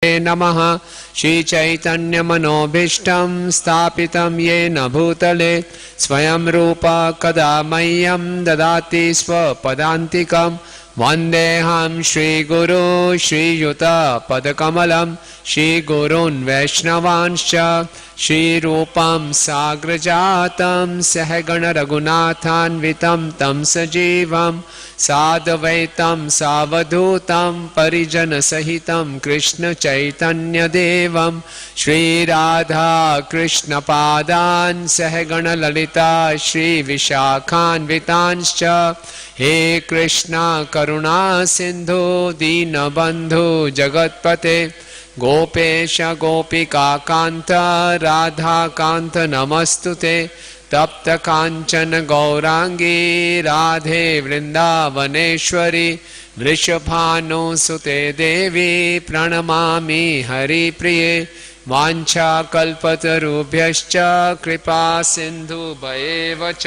नमः। श्रीचैतन्यमनोभीष्टं स्थापितं येन भूतले स्वयं रूपा कदा मह्यं ददाति स्वपदान्तिकं। वन्देऽहं श्रीगुरो श्रीयुतपदकमलं श्रीगुरून् वैष्णवांश्च श्रीरूपं साग्रजातं सहगण रघुनाथान्वितं तं सजीवं साद्वैतं सावधूतं परिजनसहितं कृष्ण चैतन्यदेवं श्रीराधा कृष्णपादान् सहगण ललिता श्रीविशाखान्वितांश्च। हे कृष्णा करुणा सिन्धु दीनबन्धु जगत्पते गोपेश गोपिका कांत राधा कांत नमस्तुते। तप्त कांचन गौरांगी राधे वृंदावनेश्वरी वृषभानुसुते देवी प्रणमामि हरिप्रिये। वाञ्छाकल्पतरुभ्यश्च कृपा सिन्धुभ्येव च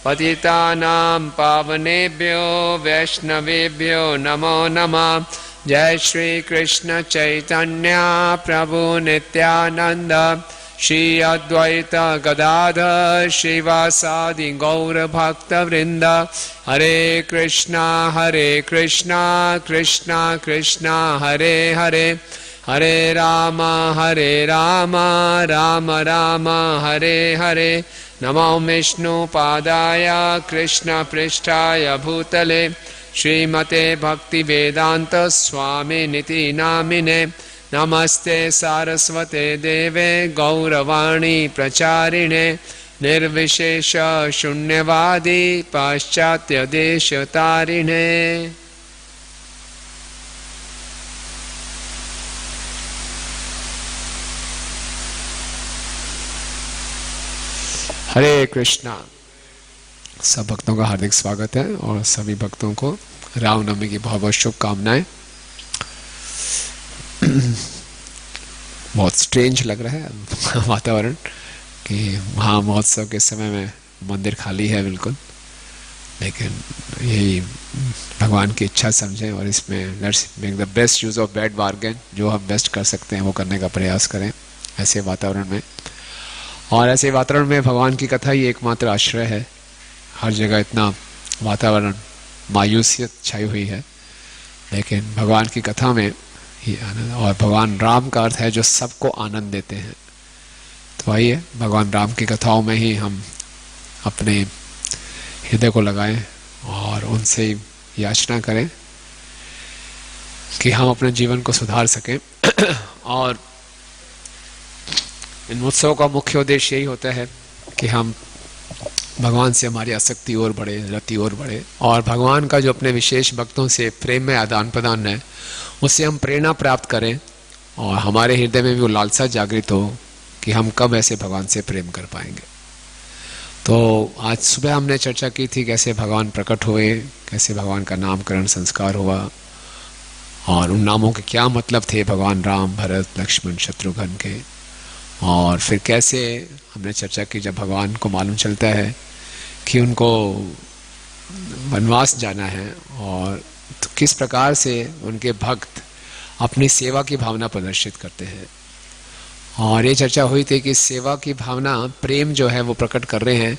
पतितानां पावनेभ्यो वैष्णवेभ्यो नमो नमः। जय श्री कृष्ण चैतन्य प्रभु नित्यानंद श्री अद्वैत गदाधर श्रीवासादि गौर भक्त वृंद। हरे कृष्णा कृष्णा कृष्णा हरे हरे हरे राम राम राम हरे हरे। नमो विष्णुपादाय कृष्ण पृष्ठाय भूतले श्रीमते भक्ति वेदांत स्वामी निति नामिने। नमस्ते सारस्वते देवे गौरवाणी प्रचारिणे निर्विशेष शून्यवादी पाश्चात्य देश तारिणे। हरे कृष्णा। सब भक्तों का हार्दिक स्वागत है और सभी भक्तों को रामनवमी की बहुत बहुत शुभकामनाएं। बहुत स्ट्रेंज लग रहा है वातावरण कि वहाँ महोत्सव के समय में मंदिर खाली है बिल्कुल, लेकिन यही भगवान की इच्छा समझें और इसमें let's make the best use of bad bargain. जो हम बेस्ट कर सकते हैं वो करने का प्रयास करें ऐसे वातावरण में। और ऐसे वातावरण में भगवान की कथा ही एकमात्र आश्रय है। हर जगह इतना वातावरण मायूसियत छाई हुई है, लेकिन भगवान की कथा में ही आनंद। और भगवान राम का अर्थ है जो सबको आनंद देते हैं। तो आइए भगवान राम की कथाओं में ही हम अपने हृदय को लगाएं और उनसे याचना करें कि हम अपने जीवन को सुधार सकें। और इन उत्सव का मुख्य उद्देश्य यही होता है कि हम भगवान से हमारी आसक्ति और बढ़े, रति और बढ़े, और भगवान का जो अपने विशेष भक्तों से प्रेम में आदान प्रदान है उससे हम प्रेरणा प्राप्त करें और हमारे हृदय में भी वो लालसा जागृत हो कि हम कब ऐसे भगवान से प्रेम कर पाएंगे। तो आज सुबह हमने चर्चा की थी कैसे भगवान प्रकट हुए, कैसे भगवान का नामकरण संस्कार हुआ और उन नामों के क्या मतलब थे भगवान राम, भरत, लक्ष्मण, शत्रुघ्न के। और फिर कैसे हमने चर्चा की जब भगवान को मालूम चलता है कि उनको वनवास जाना है और तो किस प्रकार से उनके भक्त अपनी सेवा की भावना प्रदर्शित करते हैं। और ये चर्चा हुई थी कि सेवा की भावना, प्रेम जो है वो प्रकट कर रहे हैं।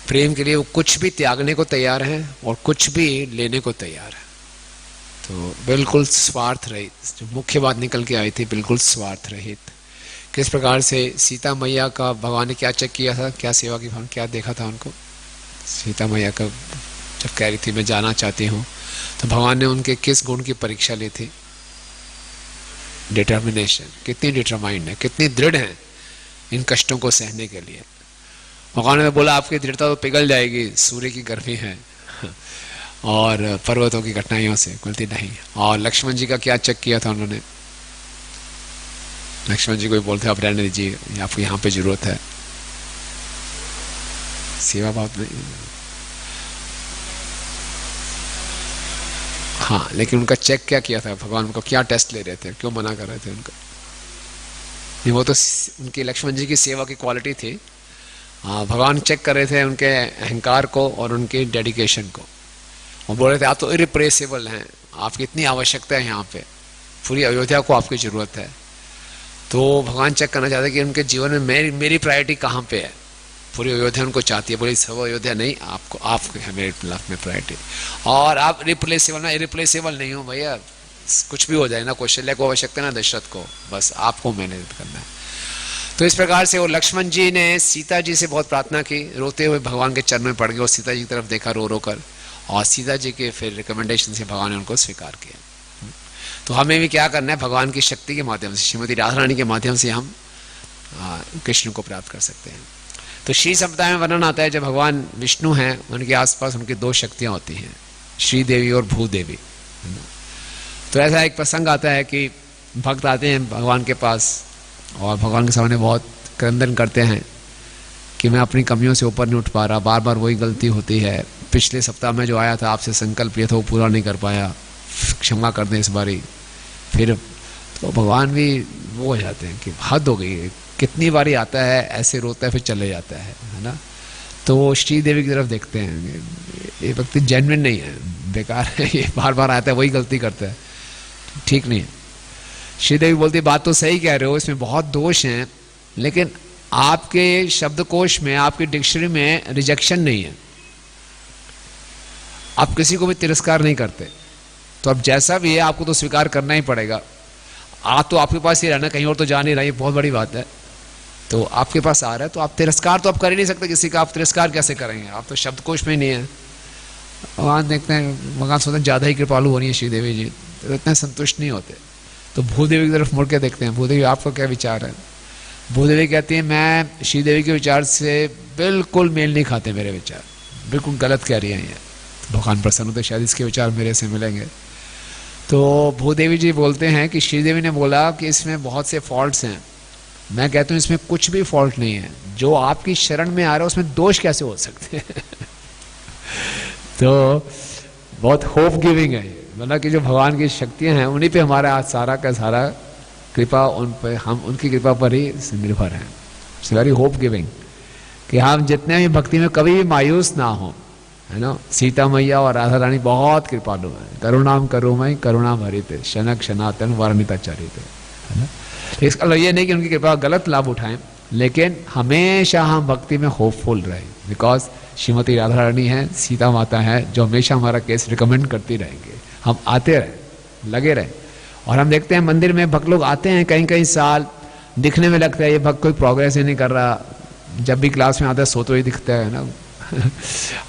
प्रेम के लिए वो कुछ भी त्यागने को तैयार हैं और कुछ भी लेने को तैयार है। तो बिल्कुल स्वार्थ रहित, जो मुख्य बात निकल के आई थी, बिल्कुल स्वार्थ रहित। किस प्रकार से सीता मैया का भगवान ने क्या चेक किया था, क्या सेवा की भावना, क्या देखा था उनको। सीता मैया का जब कह रही थी मैं जाना चाहती हूँ, तो भगवान ने उनके किस गुण की परीक्षा ली थी? डिटर्मिनेशन। कितनी डिटरमाइंड है, कितनी दृढ़ है इन कष्टों को सहने के लिए। भगवान ने बोला आपकी दृढ़ता तो पिघल जाएगी, सूर्य की गर्मी है और पर्वतों की कठिनाइयों से, बोलती नहीं। और लक्ष्मण जी का क्या चेक किया था उन्होंने? लक्ष्मण जी को बोलते आप रहने दीजिए, आपको यहाँ पे जरूरत है। सेवा भाव नहीं, हाँ, लेकिन उनका चेक क्या किया था भगवान? उनको क्या टेस्ट ले रहे थे, क्यों मना कर रहे थे उनका? नहीं, वो तो उनकी लक्ष्मण जी की सेवा की क्वालिटी थी। भगवान चेक कर रहे थे उनके अहंकार को और उनके डेडिकेशन को। वो बोल रहे थे आप तो इरिप्रेसिबल हैं, आपकी इतनी आवश्यकता है यहाँ पे, पूरी अयोध्या को आपकी ज़रूरत है। तो भगवान चेक करना चाहते हैं कि उनके जीवन में मेरी प्रायोरिटी कहाँ पे है। पूरी अयोध्या उनको चाहती है, बोली सब अयोध्या नहीं, आपको है मेरे लाइफ में प्रायोरिटी। और आप रिप्लेसेबल ना इरिप्लेसेबल नहीं हो भैया, कुछ भी हो जाए ना, कौशल्या को आवश्यकता ना दशरथ को, बस आपको मैनेज करना है। तो इस प्रकार से वो लक्ष्मण जी ने सीता जी से बहुत प्रार्थना की, रोते हुए भगवान के चरणों में पड़ गए और सीता जी की तरफ देखा रो रो कर, और सीता जी के फिर रिकमेंडेशन से भगवान ने उनको स्वीकार किया। तो हमें भी क्या करना है, भगवान की शक्ति के माध्यम से, श्रीमती राधा रानी के माध्यम से हम कृष्ण को प्राप्त कर सकते हैं। तो श्री संप्रदाय में वर्णन आता है जब भगवान विष्णु हैं उनके आसपास उनकी दो शक्तियां होती हैं, श्री देवी और भूदेवी। तो ऐसा एक प्रसंग आता है कि भक्त आते हैं भगवान के पास और भगवान के सामने बहुत क्रंदन करते हैं कि मैं अपनी कमियों से ऊपर नहीं उठ पा रहा, बार बार वही गलती होती है, पिछले सप्ताह में जो आया था आपसे संकल्प लिया था वो पूरा नहीं कर पाया, क्षमा कर दें इस बारी। फिर तो भगवान भी वो हो जाते हैं कि हद हो गई है, कितनी बारी आता है ऐसे रोता है फिर चले जाता है ना। तो वो श्री देवी की तरफ देखते हैं, ये व्यक्ति जेन्युइन नहीं है, बेकार है, ये बार बार आता है वही गलती करता है, ठीक नहीं है। श्री देवी बोलती बात तो सही कह रहे हो, इसमें बहुत दोष हैं, लेकिन आपके शब्दकोश में, आपकी डिक्शनरी में रिजेक्शन नहीं है, आप किसी को भी तिरस्कार नहीं करते, तो अब जैसा भी है आपको तो स्वीकार करना ही पड़ेगा। तो आपके पास ही रहना, कहीं और तो जा नहीं रहा, ये बहुत बड़ी बात है। तो आपके पास आ रहा है तो आप तिरस्कार तो आप कर ही नहीं सकते किसी का, आप तिरस्कार कैसे करेंगे, आप तो शब्दकोश में ही नहीं है। भगवान देखते हैं, भगवान सोचते हैं ज़्यादा ही कृपालु हो रही है श्रीदेवी जी, तो इतने संतुष्ट नहीं होते। तो भूदेवी की तरफ मुड़ के देखते हैं, भूदेवी आपका क्या विचार है। भूदेवी कहती है मैं श्रीदेवी के विचार से बिल्कुल मेल नहीं खाते, मेरे विचार बिल्कुल गलत कह रही हैं ये। भगवान प्रसन्न होते शायद इसके विचार मेरे से मिलेंगे। तो भूदेवी जी बोलते हैं कि श्रीदेवी ने बोला कि इसमें बहुत से फॉल्ट्स हैं, मैं कहता हूँ इसमें कुछ भी फॉल्ट नहीं है, जो आपकी शरण में आ रहा है उसमें दोष कैसे हो सकते हैं। तो बहुत होप गिविंग है, मतलब कि जो भगवान की शक्तियाँ हैं उन्हीं पे हमारा आज सारा का सारा कृपा, उन पे हम उनकी कृपा पर ही निर्भर हैं। इट्स वेरी होप गिविंग कि हम जितने भी भक्ति में कभी भी मायूस ना हो, है ना। सीता मैया और राधा रानी बहुत कृपालु हैं, करुणाम करुमय करुणा भरित शनक शनातन वर्णिता चरित, है ना। इसका मतलब ये नहीं कि उनकी कृपा गलत लाभ उठाएं, लेकिन हमेशा हम भक्ति में होपफुल रहें, बिकॉज श्रीमती राधा रानी है, सीता माता है, जो हमेशा हमारा केस रिकमेंड करती रहेंगे। हम आते रहें, लगे रहें। और हम देखते हैं मंदिर में भक्त लोग आते हैं कई कई साल, दिखने में लगता है ये भक्त कोई प्रोग्रेस ही नहीं कर रहा, जब भी क्लास में आता है सोता ही दिखता है ना।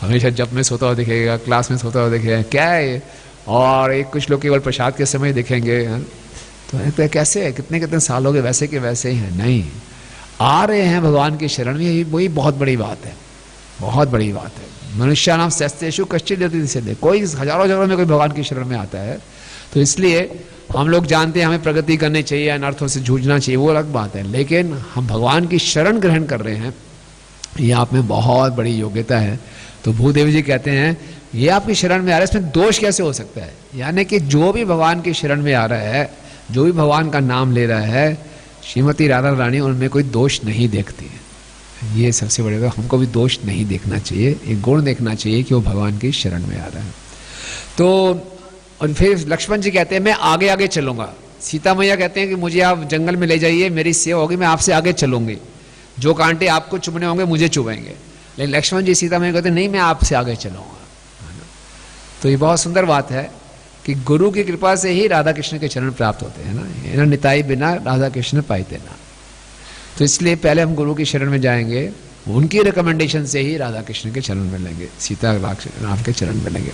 हमेशा जब में सोता हुआ दिखेगा, क्लास में सोता हुआ दिखेगा, क्या है ये। और एक कुछ लोग केवल प्रसाद के समय दिखेंगे, तो कैसे है, कितने कितने साल हो गए वैसे के वैसे ही हैं। नहीं, आ रहे हैं भगवान की शरण में, वही बहुत बड़ी बात है, बहुत बड़ी बात है। मनुष्य नाम शस्त्रेषु कश्चित् यति सिद्धे, कोई हजारों जगह में कोई भगवान की शरण में आता है। तो इसलिए हम लोग जानते हैं हमें प्रगति करनी चाहिए, अनर्थों से जूझना चाहिए, वो अलग बात है, लेकिन हम भगवान की शरण ग्रहण कर रहे हैं, ये आप में बहुत बड़ी योग्यता है। तो भूदेवी जी कहते हैं ये आपकी शरण में आ रहा है, इसमें दोष कैसे हो सकता है। यानी कि जो भी भगवान की शरण में आ रहा है, जो भी भगवान का नाम ले रहा है, श्रीमती राधा रानी उनमें कोई दोष नहीं देखती है। ये सबसे बड़ी बात, हमको भी दोष नहीं देखना चाहिए, एक गुण देखना चाहिए कि वो भगवान की शरण में आ रहा है। तो और फिर लक्ष्मण जी कहते हैं मैं आगे आगे चलूंगा। सीता मैया कहते हैं कि मुझे आप जंगल में ले जाइए, मेरी सेवा होगी, मैं आपसे आगे चलूंगी, जो कांटे आपको चुभने होंगे मुझे चुभेंगे। लेकिन लक्ष्मण जी सीता मैया कहते हैं नहीं, मैं आपसे आगे चलूंगा। तो ये बहुत सुंदर बात है कि गुरु की कृपा से ही राधा कृष्ण के चरण प्राप्त होते हैं ना, निताई बिना राधा कृष्ण पाइते ना। तो इसलिए पहले हम गुरु की शरण में जाएंगे, उनकी रिकमेंडेशन से ही राधा कृष्ण के चरण मिलेंगे, सीता राम के चरण मिलेंगे।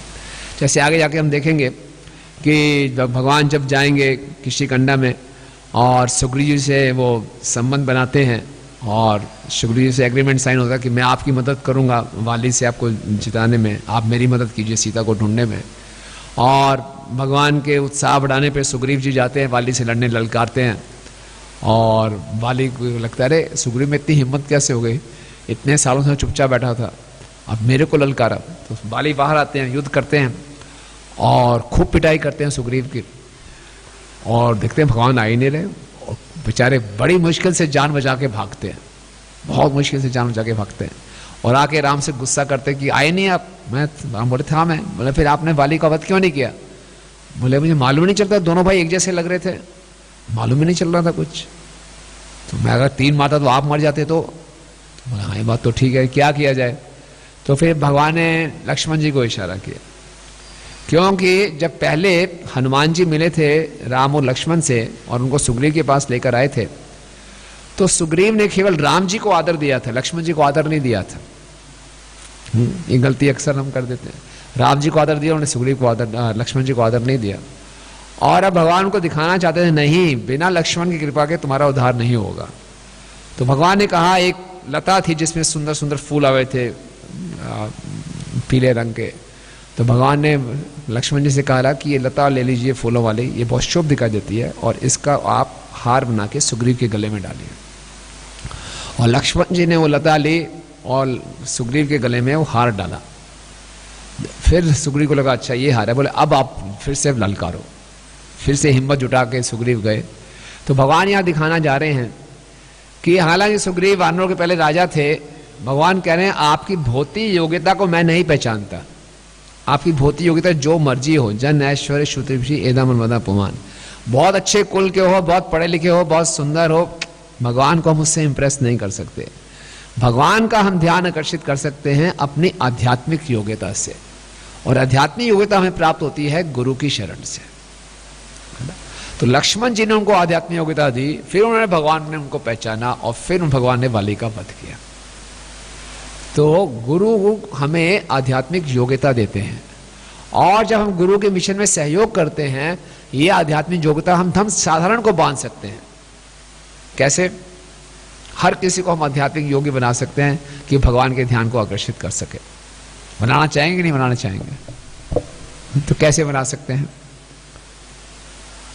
जैसे आगे जाके हम देखेंगे कि भगवान जब जाएंगे किष्किंधा में और सुग्रीव जी से वो संबंध बनाते हैं और सुग्रीव जी से एग्रीमेंट साइन होता है कि मैं आपकी मदद करूंगा वाली से आपको जिताने में, आप मेरी मदद कीजिए सीता को ढूंढने में। और भगवान के उत्साह बढ़ाने पे सुग्रीव जी जाते हैं, वाली से लड़ने, ललकारते हैं। और वाली को लगता है अरे सुग्रीव में इतनी हिम्मत कैसे हो गई, इतने सालों से चुपचाप बैठा था, अब मेरे को ललकारा। तो वाली बाहर आते हैं, युद्ध करते हैं और खूब पिटाई करते हैं सुग्रीव की। और देखते हैं भगवान आ ही नहीं रहे, और बेचारे बड़ी मुश्किल से जान बचा के भागते हैं, बहुत मुश्किल से जान बचा के भागते हैं। और आके राम से गुस्सा करते कि आए नहीं आप। राम बोले था मैं। बोले फिर आपने वाली का वध क्यों नहीं किया। बोले मुझे मालूम नहीं चलता, दोनों भाई एक जैसे लग रहे थे, मालूम ही नहीं चल रहा था कुछ। तो मैं अगर 3 मारता तो आप मर जाते। तो बोला हाँ ये बात तो ठीक है, क्या किया जाए। तो फिर भगवान ने लक्ष्मण जी को इशारा किया, क्योंकि जब पहले हनुमान जी मिले थे राम और लक्ष्मण से और उनको सुग्रीव के पास लेकर आए थे, तो सुग्रीव ने केवल राम जी को आदर दिया था, लक्ष्मण जी को आदर नहीं दिया था। ये गलती अक्सर हम कर देते हैं, राम जी को आदर दिया, उन्होंने सुग्रीव को आदर, लक्ष्मण जी को आदर नहीं दिया। और अब भगवान को दिखाना चाहते थे नहीं, बिना लक्ष्मण की कृपा के तुम्हारा उद्धार नहीं होगा। तो भगवान ने कहा, एक लता थी जिसमें सुंदर सुंदर फूल आए थे पीले रंग के। तो भगवान ने लक्ष्मण जी से कहा कि ये लता ले लीजिए फूलों वाली, ये बहुत शुभ दिखाई देती है, और इसका आप हार बना के सुग्रीव के गले में डालिए। और लक्ष्मण जी ने वो लता ली और सुग्रीव के गले में वो हार डाला। फिर सुग्रीव को लगा अच्छा ये हार है, बोले अब आप फिर से ललकारो। फिर से हिम्मत जुटा के सुग्रीव गए। तो भगवान यहाँ दिखाना जा रहे हैं कि हालांकि सुग्रीव वानरों के पहले राजा थे, भगवान कह रहे हैं आपकी भौतिक योग्यता को मैं नहीं पहचानता, आपकी भौतिक योग्यता जो मर्जी हो, जन ऐश्वर्य श्रुतिषि एदम मदा पुमान, बहुत अच्छे कुल के हो, बहुत पढ़े लिखे हो, बहुत सुंदर हो, भगवान को हम उससे इंप्रेस नहीं कर सकते। भगवान का हम ध्यान आकर्षित कर सकते हैं अपनी आध्यात्मिक योग्यता से, और आध्यात्मिक योग्यता हमें प्राप्त होती है गुरु की शरण से। तो लक्ष्मण जी ने उनको आध्यात्मिक योग्यता दी, फिर उन्होंने भगवान ने उनको पहचाना, और फिर भगवान ने वाली का वध किया। तो गुरु हमें आध्यात्मिक योग्यता देते हैं, और जब हम गुरु के मिशन में सहयोग करते हैं, ये आध्यात्मिक योग्यता हम साधारण को बांध सकते हैं। कैसे? हर किसी को हम आध्यात्मिक योग्य बना सकते हैं कि भगवान के ध्यान को आकर्षित कर सके। बनाना चाहेंगे नहीं बनाना चाहेंगे? तो कैसे बना सकते हैं?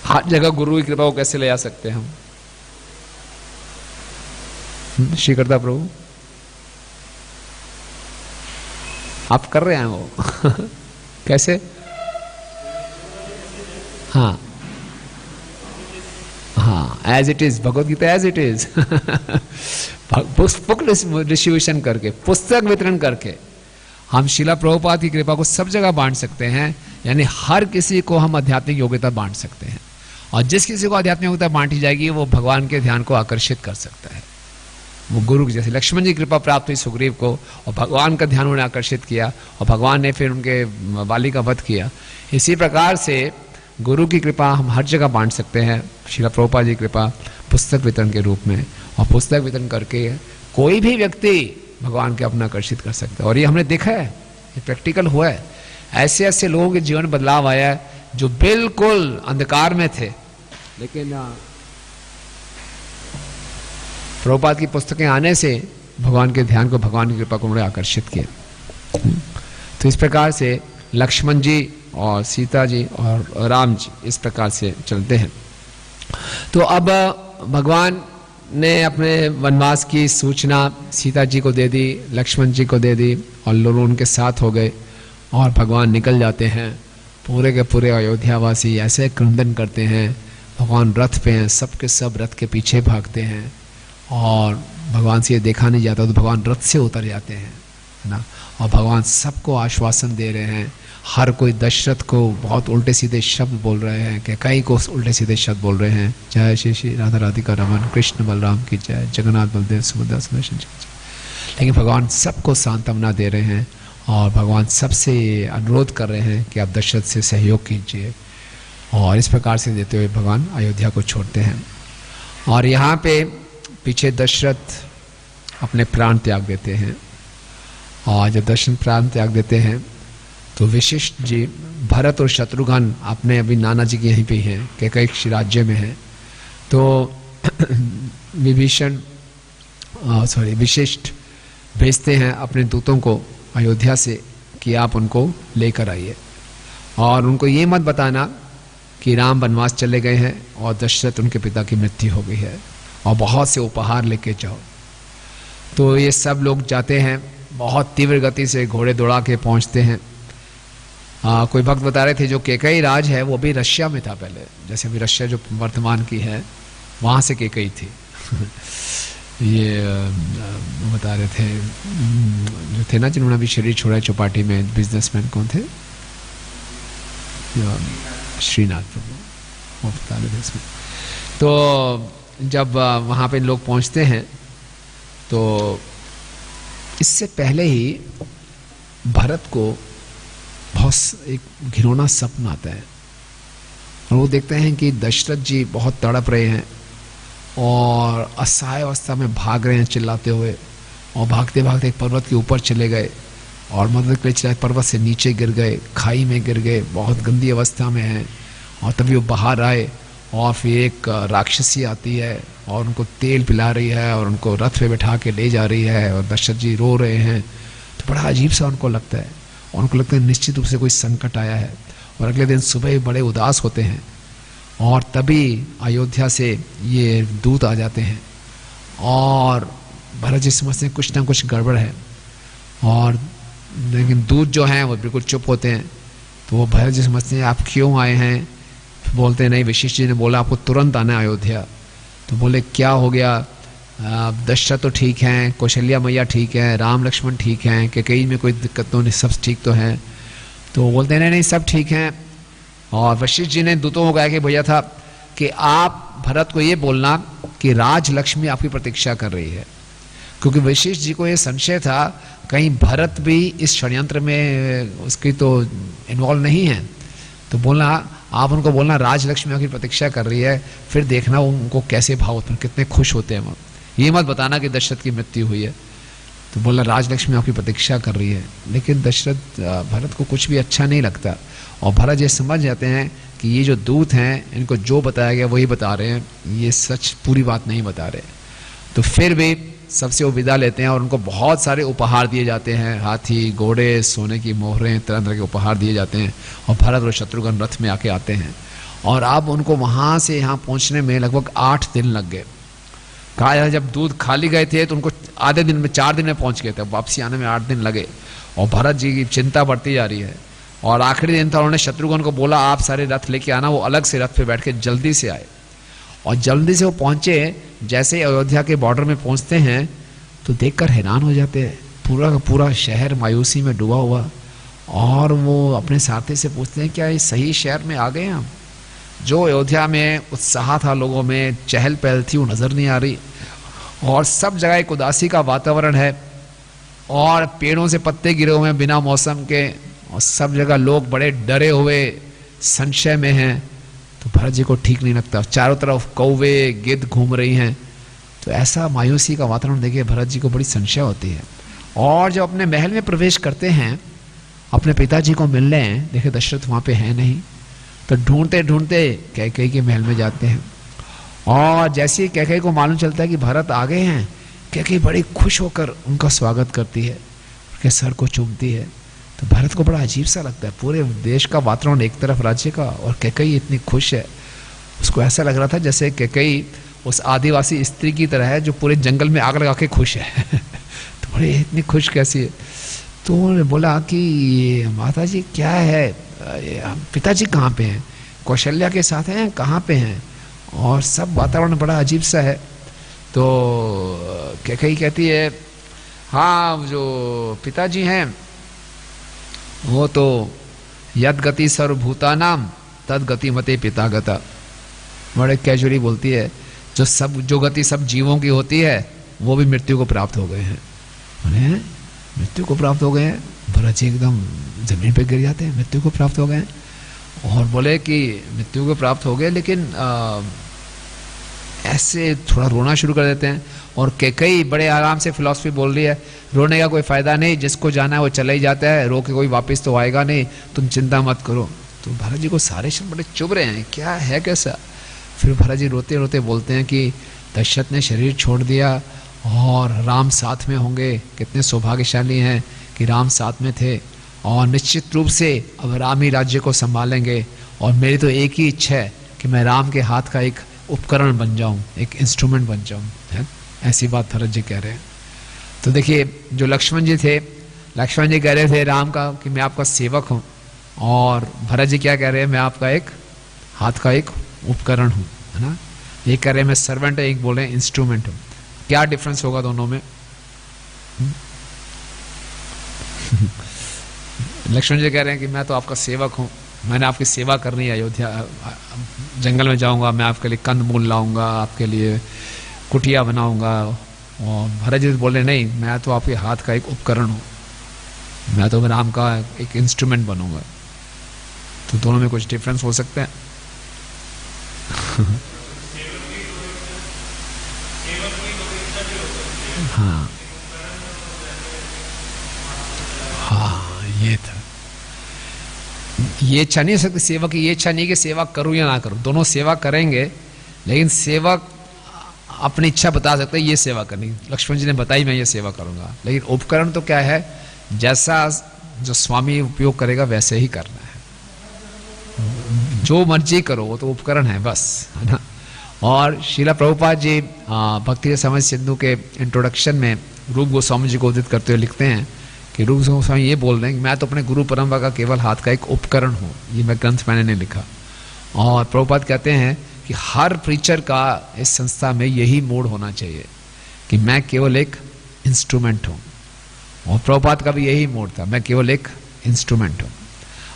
हर जगह गुरु की कृपा को कैसे ले आ सकते हैं हम? श्री करता प्रभु आप कर रहे हैं वो कैसे? हाँ हाँ, as it is, Bhagavad Gita as it is पुस्तक डिस्ट्रीब्यूशन करके, पुस्तक वितरण करके हम शिला प्रभुपाद की कृपा को सब जगह बांट सकते हैं। यानी हर किसी को हम आध्यात्मिक योग्यता बांट सकते हैं, और जिस किसी को आध्यात्मिक योग्यता बांटी जाएगी वो भगवान के ध्यान को आकर्षित कर सकता है। वो गुरु की, जैसे लक्ष्मण जी की कृपा प्राप्त हुई सुग्रीव को, और भगवान का ध्यान उन्हें आकर्षित किया, और भगवान ने फिर उनके वाली का वध किया। इसी प्रकार से गुरु की कृपा हम हर जगह बांट सकते हैं। श्रील प्रभुपाद जी की कृपा पुस्तक वितरण के रूप में, और पुस्तक वितरण करके कोई भी व्यक्ति भगवान के अपना आकर्षित कर सकता है। और ये हमने देखा है, ये प्रैक्टिकल हुआ है। ऐसे ऐसे लोगों के जीवन में बदलाव आया है जो बिल्कुल अंधकार में थे, लेकिन प्रभुपाद की पुस्तकें आने से भगवान के ध्यान को, भगवान की कृपा को उन्होंने आकर्षित किया। तो इस प्रकार से लक्ष्मण जी और सीता जी और राम जी इस प्रकार से चलते हैं। तो अब भगवान ने अपने वनवास की सूचना सीता जी को दे दी, लक्ष्मण जी को दे दी, और लोग उनके साथ हो गए, और भगवान निकल जाते हैं। पूरे के पूरे अयोध्यावासी ऐसे क्रंदन करते हैं, भगवान रथ पे हैं, सब के सब रथ के पीछे भागते हैं, और भगवान से ये देखा नहीं जाता तो भगवान रथ से उतर जाते हैं, है ना। और भगवान सबको आश्वासन दे रहे हैं। हर कोई दशरथ को बहुत उल्टे सीधे शब्द बोल रहे हैं, कि कई को उल्टे सीधे शब्द बोल रहे हैं, जय श्री श्री राधा राधिका रमन कृष्ण बलराम की जय, जगन्नाथ बलदेव सुभद्रा सुदर्शन की जय। लेकिन भगवान सबको सांत्वना दे रहे हैं, और भगवान सबसे अनुरोध कर रहे हैं कि आप दशरथ से सहयोग कीजिए। और इस प्रकार से देते हुए भगवान अयोध्या को छोड़ते हैं। और यहाँ पे पीछे दशरथ अपने प्राण त्याग देते हैं, और जब दशरथ प्राण त्याग देते हैं तो वशिष्ठ जी, भरत और शत्रुघ्न अपने अभी नाना जी के यहीं पे हैं, कैकेयी राज्य में हैं। तो वशिष्ठ भेजते हैं अपने दूतों को अयोध्या से कि आप उनको लेकर आइए, और उनको ये मत बताना कि राम वनवास चले गए हैं और दशरथ उनके पिता की मृत्यु हो गई है, और बहुत से उपहार लेके जाओ। तो ये सब लोग जाते हैं, बहुत तीव्र गति से घोड़े दौड़ा के पहुंचते हैं। कोई भक्त बता रहे थे जो कैकेयी राज है वो भी रशिया में था पहले, जैसे अभी रशिया जो वर्तमान की है वहाँ से कैकेयी थी ये बता रहे थे जो थे ना, जिन्होंने अभी शरीर छोड़ा चौपाटी में, बिजनेसमैन कौन थे? श्रीनाथ प्रभु वो बता रहे थे इसमें। तो जब वहाँ पे लोग पहुँचते हैं तो इससे पहले ही भरत को बहुत एक घिनौना सपना आता है और वो देखते हैं कि दशरथ जी बहुत तड़प रहे हैं और असहाय अवस्था में भाग रहे हैं चिल्लाते हुए, और भागते भागते एक पर्वत के ऊपर चले गए और मदद के लिए चिल्लाए, पर्वत से नीचे गिर गए, खाई में गिर गए, बहुत गंदी अवस्था में हैं। और तभी वो बाहर आए और फिर एक राक्षसी आती है और उनको तेल पिला रही है और उनको रथ पे बैठा के ले जा रही है और दशरथ जी रो रहे हैं। तो बड़ा अजीब सा उनको लगता है और उनको लगता है निश्चित रूप से कोई संकट आया है। और अगले दिन सुबह बड़े उदास होते हैं और तभी अयोध्या से ये दूत आ जाते हैं और भरत जी समझते हैं कुछ ना कुछ गड़बड़ है, और लेकिन दूत जो हैं वो बिल्कुल चुप होते हैं। तो वो भरत जी समझते हैं आप क्यों आए हैं? बोलते हैं नहीं, वशिष्ठ जी ने बोला आपको तुरंत आना है अयोध्या। तो बोले क्या हो गया? दशरथ तो ठीक हैं, कौशल्या मैया ठीक है, राम लक्ष्मण ठीक हैं, कैकेयी में कोई दिक्कत तो नहीं, सब ठीक तो हैं। तो बोलते हैं नहीं सब ठीक हैं। और वशिष्ठ जी ने दूतों को कहा कि भैया था कि आप भरत को ये बोलना कि राजलक्ष्मी आपकी प्रतीक्षा कर रही है, क्योंकि वशिष्ठ जी को ये संशय था कहीं भरत भी इस षड्यंत्र में उसकी तो इन्वॉल्व नहीं है। तो बोलना आप उनको बोलना राजलक्ष्मी आपकी प्रतीक्षा कर रही है, फिर देखना उनको कैसे भाव होते हैं, कितने खुश होते हैं वो। ये मत बताना कि दशरथ की मृत्यु हुई है। तो बोला राजलक्ष्मी आपकी प्रतीक्षा कर रही है। लेकिन दशरथ भरत को कुछ भी अच्छा नहीं लगता और भरत ये समझ जाते हैं कि ये जो दूत हैं इनको जो बताया गया वही बता रहे हैं, ये सच पूरी बात नहीं बता रहे। तो फिर भी सबसे वो विदा लेते हैं और उनको बहुत सारे उपहार दिए जाते हैं, हाथी, घोड़े, सोने की मोहरें, तरह तरह के उपहार दिए जाते हैं। और भरत और शत्रुघ्न रथ में आके आते हैं और अब उनको वहाँ से यहाँ पहुँचने में लगभग 8 दिन लग गए। कहा जाए जब दूध खाली गए थे तो उनको आधे दिन में 4 दिन में पहुँच गए थे, वापसी आने में 8 दिन लगे। और भरत जी की चिंता बढ़ती जा रही है और आखिरी दिन था, उन्होंने शत्रुघ्न को बोला आप सारे रथ लेके आना। वो अलग से रथ पे बैठ के जल्दी से आए और जल्दी से वो पहुँचे। जैसे ही अयोध्या के बॉर्डर में पहुँचते हैं तो देखकर हैरान हो जाते हैं, पूरा का पूरा शहर मायूसी में डूबा हुआ। और वो अपने साथी से पूछते हैं क्या ये सही शहर में आ गए हम? जो अयोध्या में उत्साह था, लोगों में चहल पहल थी, वो नज़र नहीं आ रही और सब जगह एक उदासी का वातावरण है और पेड़ों से पत्ते गिरे हुए हैं बिना मौसम के और सब जगह लोग बड़े डरे हुए संशय में हैं। तो भरत जी को ठीक नहीं लगता, चारों तरफ कौवे गिद्ध घूम रही हैं। तो ऐसा मायूसी का वातावरण देखिए भरत जी को बड़ी संशय होती है। और जब अपने महल में प्रवेश करते हैं अपने पिताजी को मिलने, देखिए दशरथ वहाँ पे है नहीं, तो ढूंढते ढूंढते कैकेयी के महल में जाते हैं। और जैसे ही कैकेयी को मालूम चलता है कि भरत आ गए हैं, कैकेयी बड़ी खुश होकर उनका स्वागत करती है, उनके सर को चूमती है। तो भरत को बड़ा अजीब सा लगता है, पूरे देश का वातावरण एक तरफ राज्य का और कैकेयी इतनी खुश है। उसको ऐसा लग रहा था जैसे कैकेयी उस आदिवासी स्त्री की तरह है जो पूरे जंगल में आग लगा के खुश है। तो बड़े इतनी खुश कैसी है? तो उन्होंने बोला कि माता जी क्या है, पिताजी कहाँ पे हैं? कौशल्या के साथ हैं, कहाँ पे हैं? और सब वातावरण बड़ा अजीब सा है। तो कैकेयी कहती है हाँ जो पिताजी हैं वो तो यद गति सर्वभूतानाम तद गति मते पिता गता। बड़े कैजुअली बोलती है जो गति सब जीवों की होती है वो भी मृत्यु को प्राप्त हो गए हैं। मृत्यु को प्राप्त हो गए हैं? भरत जी एकदम जमीन पे गिर जाते हैं, मृत्यु को प्राप्त हो गए हैं। और बोले कि मृत्यु को प्राप्त हो गए, लेकिन ऐसे थोड़ा रोना शुरू कर देते हैं। और कैकेयी बड़े आराम से फिलॉसफी बोल रही है, रोने का कोई फ़ायदा नहीं, जिसको जाना है वो चला ही जाता है, रो के कोई वापस तो आएगा नहीं, तुम चिंता मत करो। तो भरत जी को सारे शब्द बड़े चुभ रहे हैं, क्या है कैसा? फिर भरत जी रोते रोते बोलते हैं कि दशरथ ने शरीर छोड़ दिया और राम साथ में होंगे, कितने सौभाग्यशाली हैं कि राम साथ में थे और निश्चित रूप से अब राम ही राज्य को संभालेंगे। और मेरी तो एक ही इच्छा है कि मैं राम के हाथ का एक उपकरण बन जाऊं, एक इंस्ट्रूमेंट बन जाऊं, है? ऐसी बात भरत जी कह रहे हैं। तो देखिए जो लक्ष्मण जी थे, लक्ष्मण जी कह रहे थे राम का कि मैं आपका सेवक हूँ, और भरत जी क्या कह रहे हैं, मैं आपका एक हाथ का एक उपकरण हूँ, है ना? ये कह रहे हैं मैं सर्वेंट है, एक बोले इंस्ट्रूमेंट हूँ। क्या डिफरेंस होगा दोनों में? लक्ष्मण जी कह रहे हैं कि मैं तो आपका सेवक हूँ मैंने आपकी सेवा करनी है, अयोध्या जंगल में जाऊंगा, मैं आपके लिए कंद मूल लाऊंगा, आपके लिए कुटिया बनाऊंगा। और भरत जी बोले नहीं, मैं तो आपके हाथ का एक उपकरण हूँ, मैं तो राम का एक इंस्ट्रूमेंट बनूंगा। तो दोनों में कुछ डिफरेंस हो सकते हैं। हाँ हाँ, ये था। ये इच्छा नहीं हो सकती सेवक की, ये इच्छा नहीं कि सेवा करूं या ना करूं, दोनों सेवा करेंगे, लेकिन सेवक अपनी इच्छा बता सकते हैं ये सेवा करनी। लक्ष्मण जी ने बताई मैं ये सेवा करूंगा, लेकिन उपकरण तो क्या है, जैसा जो स्वामी उपयोग करेगा वैसे ही करना है। जो मर्जी करो वो तो उपकरण है बस, है ना। और श्रीला प्रभुपाद जी भक्ति समाज सिंधु के इंट्रोडक्शन में रूप गोस्वामी जी को उद्धृत करते हुए लिखते हैं कि रूप गोस्वामी ये बोल रहे हैं कि मैं तो अपने गुरु परंपरा का केवल हाथ का एक उपकरण हूँ। ये मैं ग्रंथ मैंने नहीं लिखा। और प्रभुपाद कहते हैं कि हर प्रीचर का इस संस्था में यही मोड होना चाहिए कि मैं केवल एक इंस्ट्रूमेंट हूँ। और प्रभुपाद का भी यही मोड था, मैं केवल एक इंस्ट्रूमेंट हूँ।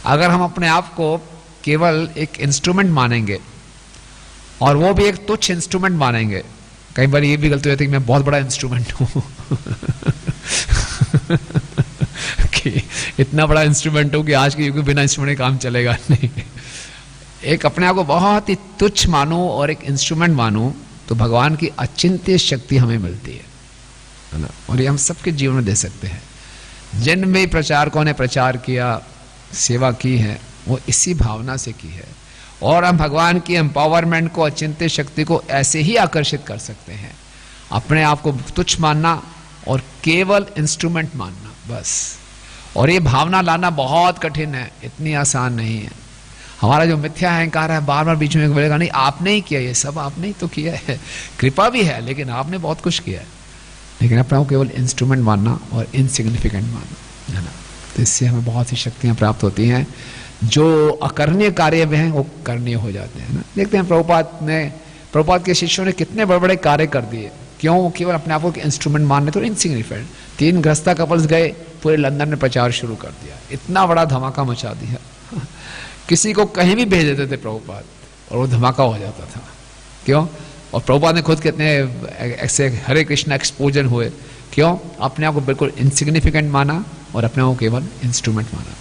अगर हम अपने आप को केवल एक इंस्ट्रूमेंट मानेंगे और वो भी एक तुच्छ इंस्ट्रूमेंट मानेंगे, कई बार ये भी गलती होती है कि मैं बहुत बड़ा इंस्ट्रूमेंट हूँ कि इतना बड़ा इंस्ट्रूमेंट हूँ कि आज के युग में बिना इंस्ट्रूमेंट काम चलेगा नहीं। एक अपने आप को बहुत ही तुच्छ मानो और एक इंस्ट्रूमेंट मानो तो भगवान की अचिंत्य शक्ति हमें मिलती है ना। और ये हम सबके जीवन में दे सकते हैं। जिन भी प्रचारकों ने प्रचार किया, सेवा की है, वो इसी भावना से की है। और हम भगवान की एम्पावरमेंट को, अचिंत्य शक्ति को ऐसे ही आकर्षित कर सकते हैं, अपने आप को तुच्छ मानना और केवल इंस्ट्रूमेंट मानना बस। और ये भावना लाना बहुत कठिन है, इतनी आसान नहीं है। हमारा जो मिथ्या अहंकार है बार बार बीच में बोलेगा नहीं आपने ही किया, ये सब आपने ही तो किया है, कृपा भी है लेकिन आपने बहुत कुछ किया है। लेकिन अपने को केवल इंस्ट्रूमेंट मानना और इनसिग्निफिकेंट मानना, है ना। तो इससे हमें बहुत सी शक्तियाँ प्राप्त होती हैं। जो अकरणीय कार्य में हैं वो करणीय हो जाते हैं ना। देखते हैं प्रभुपाद के शिष्यों ने कितने बड़े बड़े कार्य कर दिए। क्यों? केवल अपने आप को इंस्ट्रूमेंट मानने, तो इनसिग्निफिकेंट। 3 गृहस्था कपल्स गए, पूरे लंदन में प्रचार शुरू कर दिया, इतना बड़ा धमाका मचा दिया। किसी को कहीं भी भेज देते थे प्रभुपाद और वो धमाका हो जाता था। क्यों? और प्रभुपाद ने खुद कितने ऐसे हरे कृष्णा एक्सपोजर हुए। क्यों? अपने आप को बिल्कुल इनसिग्निफिकेंट माना और अपने आप को केवल इंस्ट्रूमेंट माना।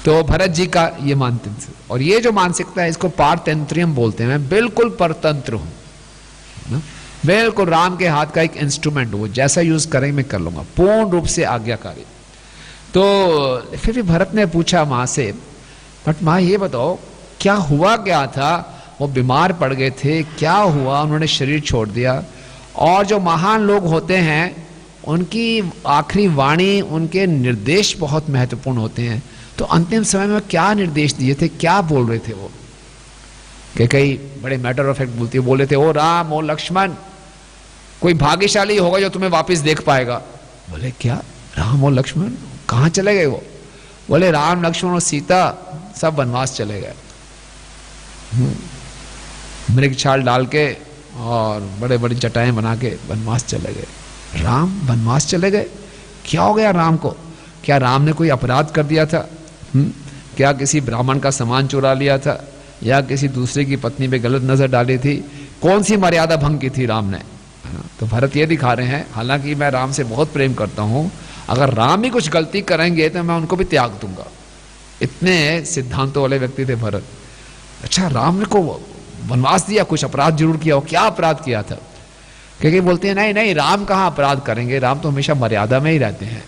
तो भरत जी का ये मानसिकता, और ये जो मानसिकता है इसको पारतंत्रियम बोलते हैं। मैं बिल्कुल परतंत्र हूं, बिल्कुल राम के हाथ का एक इंस्ट्रूमेंट हूं, जैसा यूज करेंगे मैं कर लूंगा, पूर्ण रूप से आज्ञाकारी। तो फिर भी भरत ने पूछा माँ से, बट माँ ये बताओ क्या हुआ, क्या था? वो बीमार पड़ गए थे, क्या हुआ? उन्होंने शरीर छोड़ दिया। और जो महान लोग होते हैं उनकी आखिरी वाणी, उनके निर्देश बहुत महत्वपूर्ण होते हैं। तो अंतिम समय में क्या निर्देश दिए थे, क्या बोल रहे थे वो? कि कई बड़े मैटर ऑफ फैक्ट बोल रहे थे, ओ राम, ओ लक्ष्मण, कोई भाग्यशाली होगा जो तुम्हें वापस देख पाएगा। बोले क्या? राम और लक्ष्मण कहाँ चले गए वो? बोले राम, लक्ष्मण और सीता सब वनवास चले गए, मृग छाल डाल के और बड़े बड़ी चटाएं बना के वनवास चले गए। राम वनवास चले गए? क्या हो गया राम को? क्या राम ने कोई अपराध कर दिया था? क्या किसी ब्राह्मण का सामान चुरा लिया था, या किसी दूसरे की पत्नी पे गलत नजर डाली थी? कौन सी मर्यादा भंग की थी राम ने? तो भरत ये दिखा रहे हैं, हालांकि मैं राम से बहुत प्रेम करता हूं, अगर राम ही कुछ गलती करेंगे तो मैं उनको भी त्याग दूंगा। इतने सिद्धांतों वाले व्यक्ति थे भरत। अच्छा, राम ने को वनवास दिया, कुछ अपराध जरूर किया हो। क्या अपराध किया था? क्योंकि बोलते हैं नहीं नहीं, राम कहाँ अपराध करेंगे, राम तो हमेशा मर्यादा में ही रहते हैं।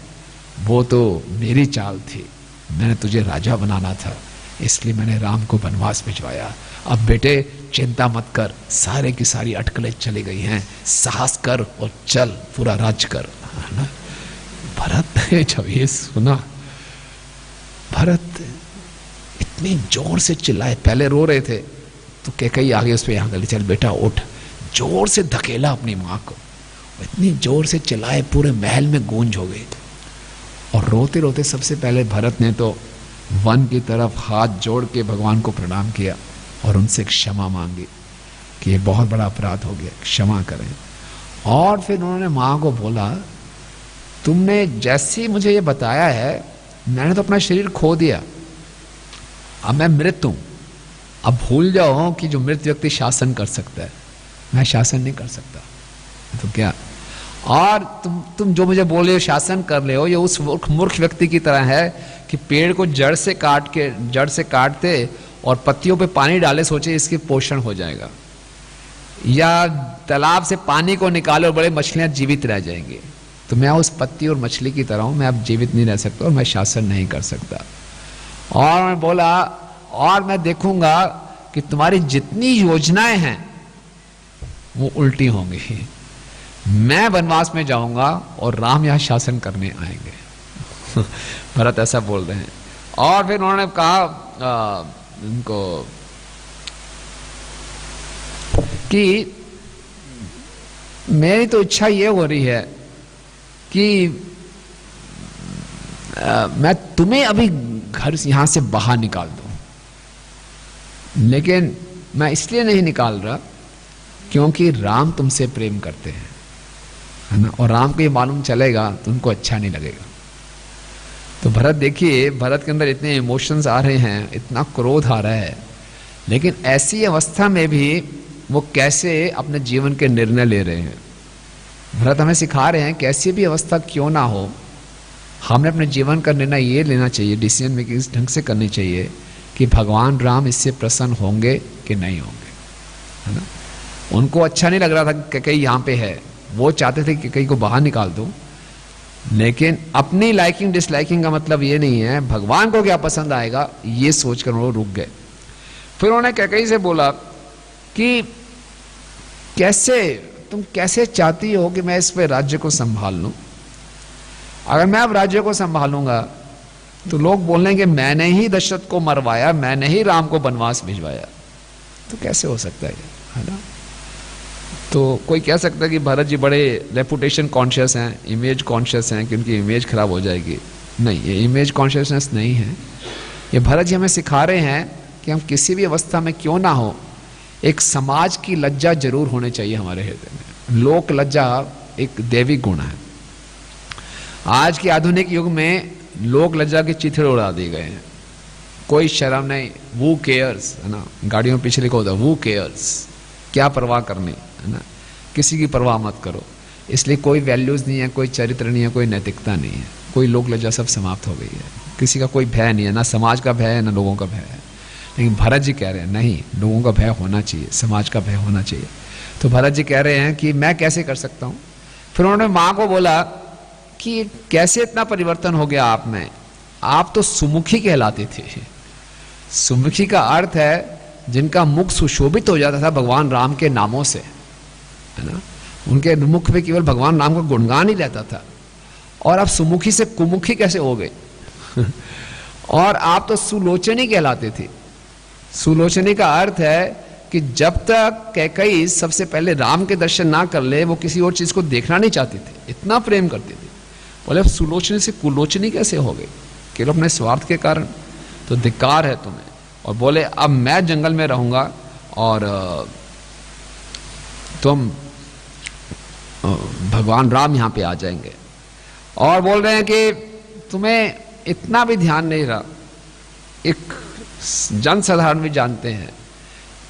वो तो मेरी चाल थी, मैंने तुझे राजा बनाना था, इसलिए मैंने राम को वनवास भिजवाया। अब बेटे चिंता मत कर, सारे की सारी अटकलें चली गई हैं, साहस कर और चल, पूरा राज कर। भरत ने जब ये सुना, भरत इतनी जोर से चिल्लाए, पहले रो रहे थे तो कैकेयी आगे उस पर यहाँ गली, चल बेटा उठ, जोर से धकेला अपनी माँ को, इतनी जोर से चिल्लाए पूरे महल में गूंज हो गई। और रोते रोते सबसे पहले भरत ने तो वन की तरफ हाथ जोड़ के भगवान को प्रणाम किया और उनसे क्षमा मांगी कि ये बहुत बड़ा अपराध हो गया, क्षमा करें। और फिर उन्होंने माँ को बोला, तुमने जैसे मुझे ये बताया है, मैंने तो अपना शरीर खो दिया, अब मैं मृत हूं, अब भूल जाओ कि जो मृत व्यक्ति शासन कर सकता है, मैं शासन नहीं कर सकता, तो क्या। और तुम जो मुझे बोल रहे हो शासन कर रहे हो, ये उस मूर्ख व्यक्ति की तरह है कि पेड़ को जड़ से काटते और पत्तियों पे पानी डाले, सोचे इसके पोषण हो जाएगा, या तालाब से पानी को निकाले और बड़े मछलियां जीवित रह जाएंगे। तो मैं उस पत्ती और मछली की तरह हूं, मैं अब जीवित नहीं रह सकता और मैं शासन नहीं कर सकता। और मैं बोला, और मैं देखूंगा कि तुम्हारी जितनी योजनाएं हैं वो उल्टी होंगी। मैं वनवास में जाऊंगा और राम यहां शासन करने आएंगे। भरत ऐसा बोल रहे हैं। और फिर उन्होंने कहा उनको कि मेरी तो इच्छा ये हो रही है कि मैं तुम्हें अभी घर यहां से बाहर निकाल दूं, लेकिन मैं इसलिए नहीं निकाल रहा क्योंकि राम तुमसे प्रेम करते हैं, है ना, और राम को ये मालूम चलेगा तो उनको अच्छा नहीं लगेगा। तो भरत देखिए, भरत के अंदर इतने इमोशंस आ रहे हैं, इतना क्रोध आ रहा है, लेकिन ऐसी अवस्था में भी वो कैसे अपने जीवन के निर्णय ले रहे हैं। भरत हमें सिखा रहे हैं कैसी भी अवस्था क्यों ना हो, हमें अपने जीवन का निर्णय ये लेना चाहिए, डिसीजन मेकिंग इस ढंग से करनी चाहिए कि भगवान राम इससे प्रसन्न होंगे कि नहीं होंगे, है ना। उनको अच्छा नहीं लग रहा था कि कहीं यहाँ पे है, वो चाहते थे कि कहीं को बाहर निकाल दो, लेकिन अपनी लाइकिंग डिसलाइकिंग का मतलब ये नहीं है भगवान को क्या पसंद आएगा, ये सोचकर वो रुक गए। फिर उन्होंने कैकेयी से बोला कि तुम कैसे चाहती हो कि मैं इस पे राज्य को संभाल लूं? अगर मैं अब राज्य को संभालूंगा तो लोग बोलेंगे मैंने ही दशरथ को मरवाया, मैंने ही राम को वनवास भिजवाया, तो कैसे हो सकता है ना। तो कोई कह सकता है कि भरत जी बड़े रेपुटेशन कॉन्शियस हैं, इमेज कॉन्शियस हैं कि उनकी इमेज खराब हो जाएगी। नहीं, ये इमेज कॉन्शियसनेस नहीं है। ये भरत जी हमें सिखा रहे हैं कि हम किसी भी अवस्था में क्यों ना हो, एक समाज की लज्जा जरूर होनी चाहिए हमारे हृदय में। लोक लज्जा एक देवी गुण है। आज के आधुनिक युग में लोक लज्जा के चिथड़े उड़ा दिए गए हैं, कोई शर्म नहीं, वो केयर्स, है ना, गाड़ियों में पीछे लिखा होता है वो केयर्स, क्या परवाह करनी, है ना, किसी की परवाह मत करो। इसलिए कोई वैल्यूज नहीं है, कोई चरित्र नहीं है, कोई नैतिकता नहीं है, कोई लोक लज्जा सब समाप्त हो गई है, किसी का कोई भय नहीं है, ना समाज का भय है ना लोगों का भय है। लेकिन भरत जी कह रहे हैं नहीं, लोगों का भय होना चाहिए, समाज का भय होना चाहिए। तो भरत जी कह रहे हैं कि मैं कैसे कर सकता हूं। फिर उन्होंने माँ को बोला कि कैसे इतना परिवर्तन हो गया आप में, आप तो सुमुखी कहलाती थी। सुमुखी का अर्थ है जिनका मुख सुशोभित हो जाता था भगवान राम के नामों से, है ना, उनके मुख पे केवल भगवान राम का गुणगान ही रहता था, और आप सुमुखी से कुमुखी कैसे हो गए। और आप तो सुलोचनी कहलाते थे। सुलोचनी का अर्थ है कि जब तक कैकेयी सबसे पहले राम के दर्शन ना कर ले, वो किसी और चीज को देखना नहीं चाहती थी, इतना प्रेम करती थी। बोले अब सुलोचनी से कुलोचनी कैसे हो गई, केवल अपने स्वार्थ के कारण, तो धिक्कार है तुम्हें। और बोले अब मैं जंगल में रहूंगा और तुम भगवान राम यहां पे आ जाएंगे। और बोल रहे हैं कि तुम्हें इतना भी ध्यान नहीं रहा, एक जन साधारण भी जानते हैं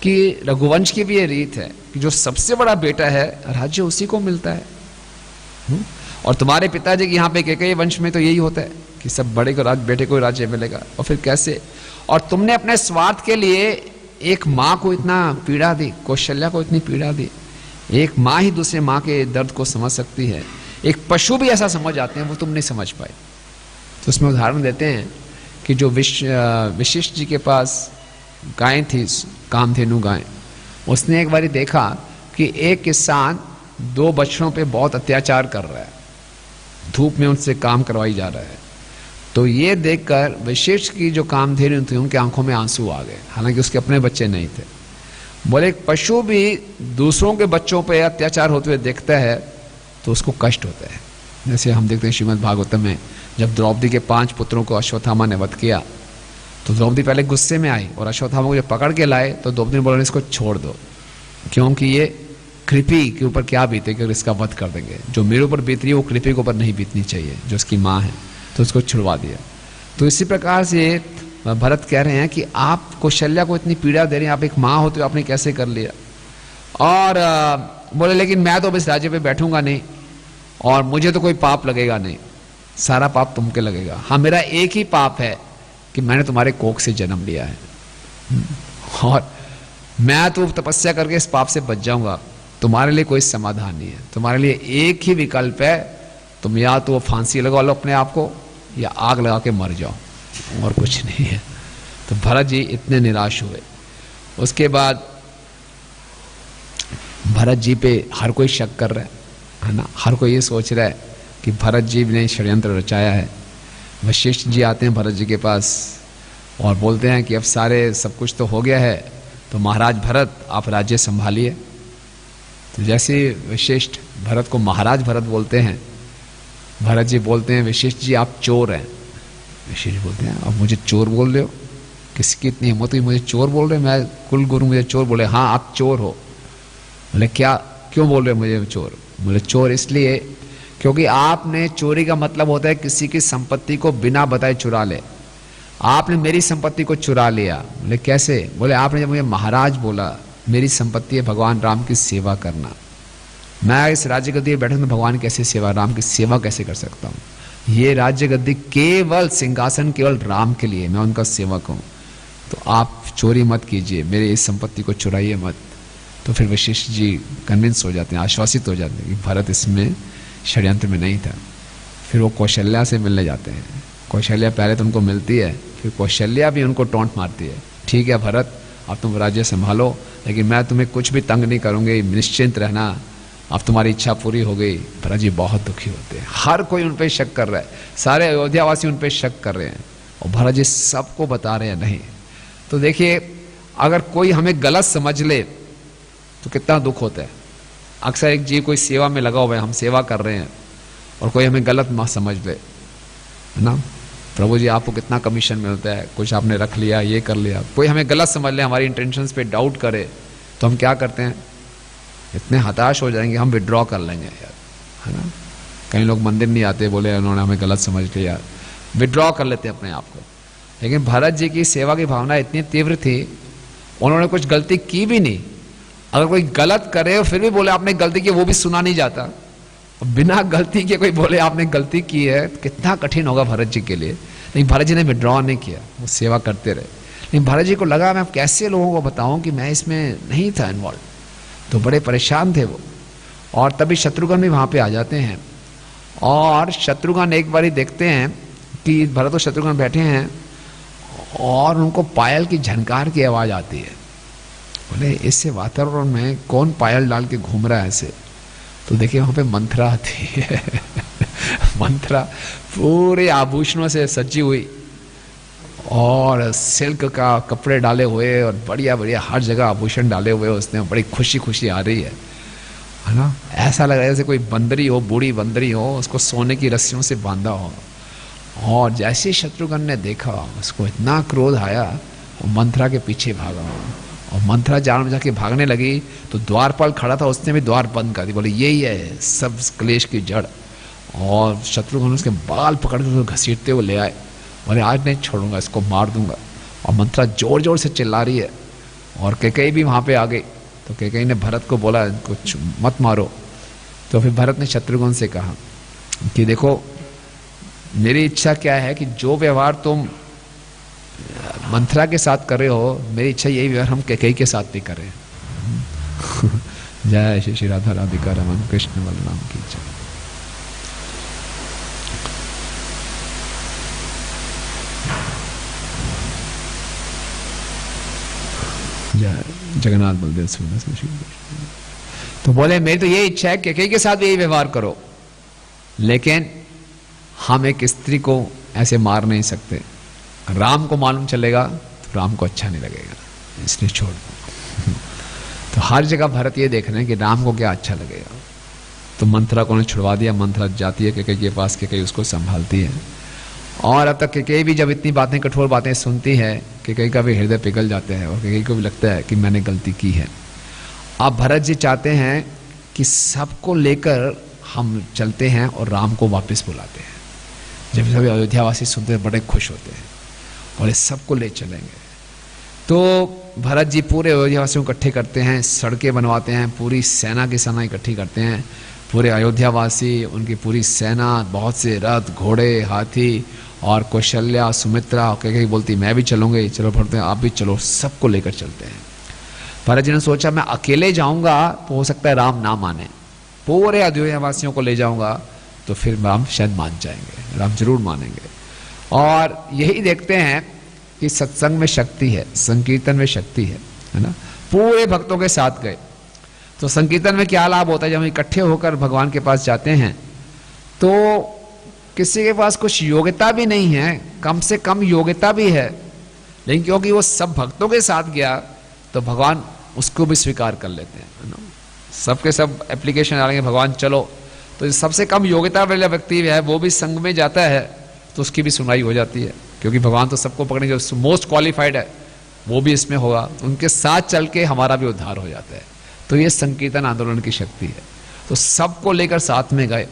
कि रघुवंश की भी ये रीत है कि जो सबसे बड़ा बेटा है राज्य उसी को मिलता है। और तुम्हारे पिताजी के यहाँ पे कैकेयी वंश में तो यही होता है कि सब बड़े को बेटे को राज्य मिलेगा। और फिर कैसे, और तुमने अपने स्वार्थ के लिए एक माँ को इतना पीड़ा दी, कौशल्या को इतनी पीड़ा दी। एक माँ ही दूसरे माँ के दर्द को समझ सकती है, एक पशु भी ऐसा समझ आते हैं, वो तुम नहीं समझ पाए। तो उसमें उदाहरण देते हैं कि जो वशिष्ठ जी के पास गाय थी, कामधेनु गाय, उसने एक बार देखा कि एक किसान 2 बछड़ों पे बहुत अत्याचार कर रहा है, धूप में उनसे काम करवाई जा रहा है। तो ये देखकर वशिष्ठ की जो कामधेनु थी उनकी आंखों में आंसू आ गए, हालांकि उसके अपने बच्चे नहीं थे। बोले एक पशु भी दूसरों के बच्चों पे अत्याचार होते हुए देखता है तो उसको कष्ट होता है। जैसे हम देखते हैं श्रीमद् भागवतम में, जब द्रौपदी के 5 पुत्रों को अश्वत्थामा ने वध किया तो द्रौपदी पहले गुस्से में आई और अश्वत्थामा को जब पकड़ के लाए तो द्रौपदी ने बोला इसको छोड़ दो, क्योंकि ये कृपि के ऊपर क्या बीते कि इसका वध कर देंगे। जो मेरे ऊपर बीत रही है वो कृपि के ऊपर नहीं बीतनी चाहिए, जो उसकी माँ है, तो उसको छुड़वा दिया। तो इसी प्रकार से भरत कह रहे हैं कि आप कौशल्या को इतनी पीड़ा दे रहे हैं, आप एक माँ होते हो, आपने कैसे कर लिया। और बोले लेकिन मैं तो बस राज्य पे बैठूंगा नहीं और मुझे तो कोई पाप लगेगा नहीं, सारा पाप तुमके लगेगा। हाँ, मेरा एक ही पाप है कि मैंने तुम्हारे कोख से जन्म लिया है और मैं तो तपस्या करके इस पाप से बच जाऊंगा। तुम्हारे लिए कोई समाधान नहीं है, तुम्हारे लिए एक ही विकल्प है, तुम या तो फांसी लगा लो अपने आप को या आग लगा के मर जाओ, और कुछ नहीं है। तो भरत जी इतने निराश हुए। उसके बाद भरत जी पे हर कोई शक कर रहा है ना, हर कोई ये सोच रहा है कि भरत जी ने षड्यंत्र रचाया है। वशिष्ठ जी आते हैं भरत जी के पास और बोलते हैं कि अब सारे सब कुछ तो हो गया है, तो महाराज भरत आप राज्य संभालिए। तो जैसे वशिष्ठ भरत को महाराज भरत बोलते हैं, भरत जी बोलते हैं वशिष्ठ जी आप चोर हैं। वशिष्ठ बोलते हैं अब मुझे चोर बोल रहे हो, किसकी इतनी हिम्मत हुई मुझे चोर बोल रहे हो, मैं कुल गुरु मुझे चोर बोले। हाँ आप चोर हो। बोले क्या, क्यों बोल रहे हो मुझे चोर? बोले चोर इसलिए क्योंकि आपने, चोरी का मतलब होता है किसी की संपत्ति को बिना बताए चुरा ले, आपने मेरी संपत्ति को चुरा लिया। बोले कैसे? बोले आपने जब मुझे महाराज बोला, मेरी संपत्ति है भगवान राम की सेवा करना, मैं इस राज्य गद्दी पे बैठा तो भगवान कैसे सेवा, राम की सेवा कैसे कर सकता हूँ? ये राज्य गद्दी केवल सिंहासन केवल राम के लिए, मैं उनका सेवक हूँ, तो आप चोरी मत कीजिए, मेरी इस संपत्ति को चुराइए मत। तो फिर वशिष्ठ जी कन्विंस हो जाते हैं, आश्वासित हो जाते हैं कि भरत इसमें षड्यंत्र में नहीं था। फिर वो कौशल्या से मिलने जाते हैं। कौशल्या पहले तो उनको मिलती है, फिर कौशल्या भी उनको टोंट मारती है, ठीक है भरत अब तुम राज्य संभालो, लेकिन मैं तुम्हें कुछ भी तंग नहीं करूँगी, निश्चिंत रहना, अब तुम्हारी इच्छा पूरी हो गई। भरत जी बहुत दुखी होते हैं, हर कोई उन पर शक कर रहा है, सारे अयोध्यावासी उन पर शक कर रहे हैं और भरत जी सबको बता रहे हैं नहीं। तो देखिए अगर कोई हमें गलत समझ ले तो कितना दुख होता है। अक्सर एक जीव कोई सेवा में लगा हुआ है, हम सेवा कर रहे हैं और कोई हमें गलत मत समझ ले, है ना, प्रभु जी आपको कितना कमीशन मिलता है, कुछ आपने रख लिया, ये कर लिया, कोई हमें गलत समझ ले, हमारी इंटेंशंस पे डाउट करे, तो हम क्या करते हैं, इतने हताश हो जाएंगे, हम विड्रॉ कर लेंगे यार, है ना। कई लोग मंदिर नहीं आते, बोले उन्होंने हमें गलत समझ लिया, विड्रॉ कर लेते हैं अपने आप को। लेकिन भरत जी की सेवा की भावना इतनी तीव्र थी, उन्होंने कुछ गलती की भी नहीं, अगर कोई गलत करे और फिर भी बोले आपने गलती की, वो भी सुना नहीं जाता, बिना गलती के कोई बोले आपने गलती की है, तो कितना कठिन होगा भरत जी के लिए। लेकिन भरत जी ने विड्रॉ नहीं किया, वो सेवा करते रहे। लेकिन भरत जी को लगा मैं कैसे लोगों को बताऊं कि मैं इसमें नहीं था इन्वॉल्व, तो बड़े परेशान थे वो। और तभी शत्रुघ्न भी वहाँ पे आ जाते हैं और शत्रुघ्न एक बार ही देखते हैं कि भरत और शत्रुघ्न बैठे हैं और उनको पायल की झनकार की आवाज़ आती है। बोले इससे वातावरण में कौन पायल डाल के घूम रहा है ऐसे? तो देखिए वहाँ पे मंथरा आती है मंथरा पूरे आभूषणों से सजी हुई और सिल्क का कपड़े डाले हुए और बढ़िया बढ़िया हर जगह आभूषण डाले हुए, उसने बड़ी खुशी खुशी आ रही है ना। ऐसा लग रहा है जैसे कोई बंदरी हो, बूढ़ी बंदरी हो, उसको सोने की रस्सियों से बांधा हो। और जैसे शत्रुघ्न ने देखा, उसको इतना क्रोध आया, वो मंथरा के पीछे भागा और मंथरा जान में जाके भागने लगी तो द्वारपाल खड़ा था, उसने भी द्वार बंद कर दी। बोले यही है सब क्लेश की जड़। और शत्रुघ्न उसके बाल पकड़ कर घसीटते हुए ले आए, बोले आज नहीं छोड़ूंगा, इसको मार दूंगा। और मंथरा जोर जोर से चिल्ला रही है और कैकेयी भी वहाँ पे आ गई। तो कैकेयी ने भरत को बोला इनको मत मारो। तो फिर भरत ने शत्रुघ्न से कहा कि देखो मेरी इच्छा क्या है कि जो व्यवहार तुम मंथरा के साथ कर रहे हो, मेरी इच्छा यही व्यवहार हम कैकेयी के साथ भी करें। जय श्री राधा राधिका रमन कृष्ण बलराम की जय। जय जगन्नाथ बलदेव सुंदर। तो बोले मेरी तो ये इच्छा है कैकेयी के साथ भी यही व्यवहार करो, लेकिन हम एक स्त्री को ऐसे मार नहीं सकते, राम को मालूम चलेगा तो राम को अच्छा नहीं लगेगा, इसलिए छोड़ दो। तो हर जगह भरत ये देख रहे हैं कि राम को क्या अच्छा लगेगा। तो मंथरा को छुड़वा दिया, मंथरा जाती है कैकेयी के पास, कैकेयी उसको संभालती है। और अब तक कैकेयी भी जब इतनी बातें, कठोर बातें सुनती है, कैकेयी का भी हृदय पिघल जाता है और कैकेयी को भी लगता है कि मैंने गलती की है। अब भरत जी चाहते हैं कि सबको लेकर हम चलते हैं और राम को वापस बुलाते हैं। जब सभी अयोध्यावासी सुनते हैं बड़े खुश होते हैं बोले सबको ले चलेंगे। तो भरत जी पूरे अयोध्यावासियों को इकट्ठे करते हैं, सड़कें बनवाते हैं, पूरी सेना की सेना इकट्ठी करते हैं, पूरे अयोध्यावासी, उनकी पूरी सेना, बहुत से रथ, घोड़े, हाथी, और कौशल्या, सुमित्रा कह बोलती मैं भी चलूँगी, चलो भरते हैं आप भी चलो, सबको लेकर चलते हैं। भरत जी ने सोचा मैं अकेले जाऊँगा तो हो सकता है राम ना माने, पूरे अयोध्यावासियों को ले जाऊँगा तो फिर राम शायद मान जाएंगे, राम जरूर मानेंगे। और यही देखते हैं कि सत्संग में शक्ति है, संकीर्तन में शक्ति है ना। पूरे भक्तों के साथ गए तो संकीर्तन में क्या लाभ होता है, जब हम इकट्ठे होकर भगवान के पास जाते हैं तो किसी के पास कुछ योग्यता भी नहीं है, कम से कम योग्यता भी है, लेकिन क्योंकि वो सब भक्तों के साथ गया तो भगवान उसको भी स्वीकार कर लेते हैं, है ना। सबके सब एप्लीकेशन आ रहे भगवान चलो, तो सबसे कम योग्यता वाला व्यक्ति है वो भी संघ में जाता है तो उसकी भी सुनवाई हो जाती है, क्योंकि भगवान तो सबको पकड़ने जो मोस्ट क्वालिफाइड है वो भी इसमें होगा, उनके साथ चल के हमारा भी उद्धार हो जाता है। तो ये संकीर्तन आंदोलन की शक्ति है। तो सबको लेकर साथ में गए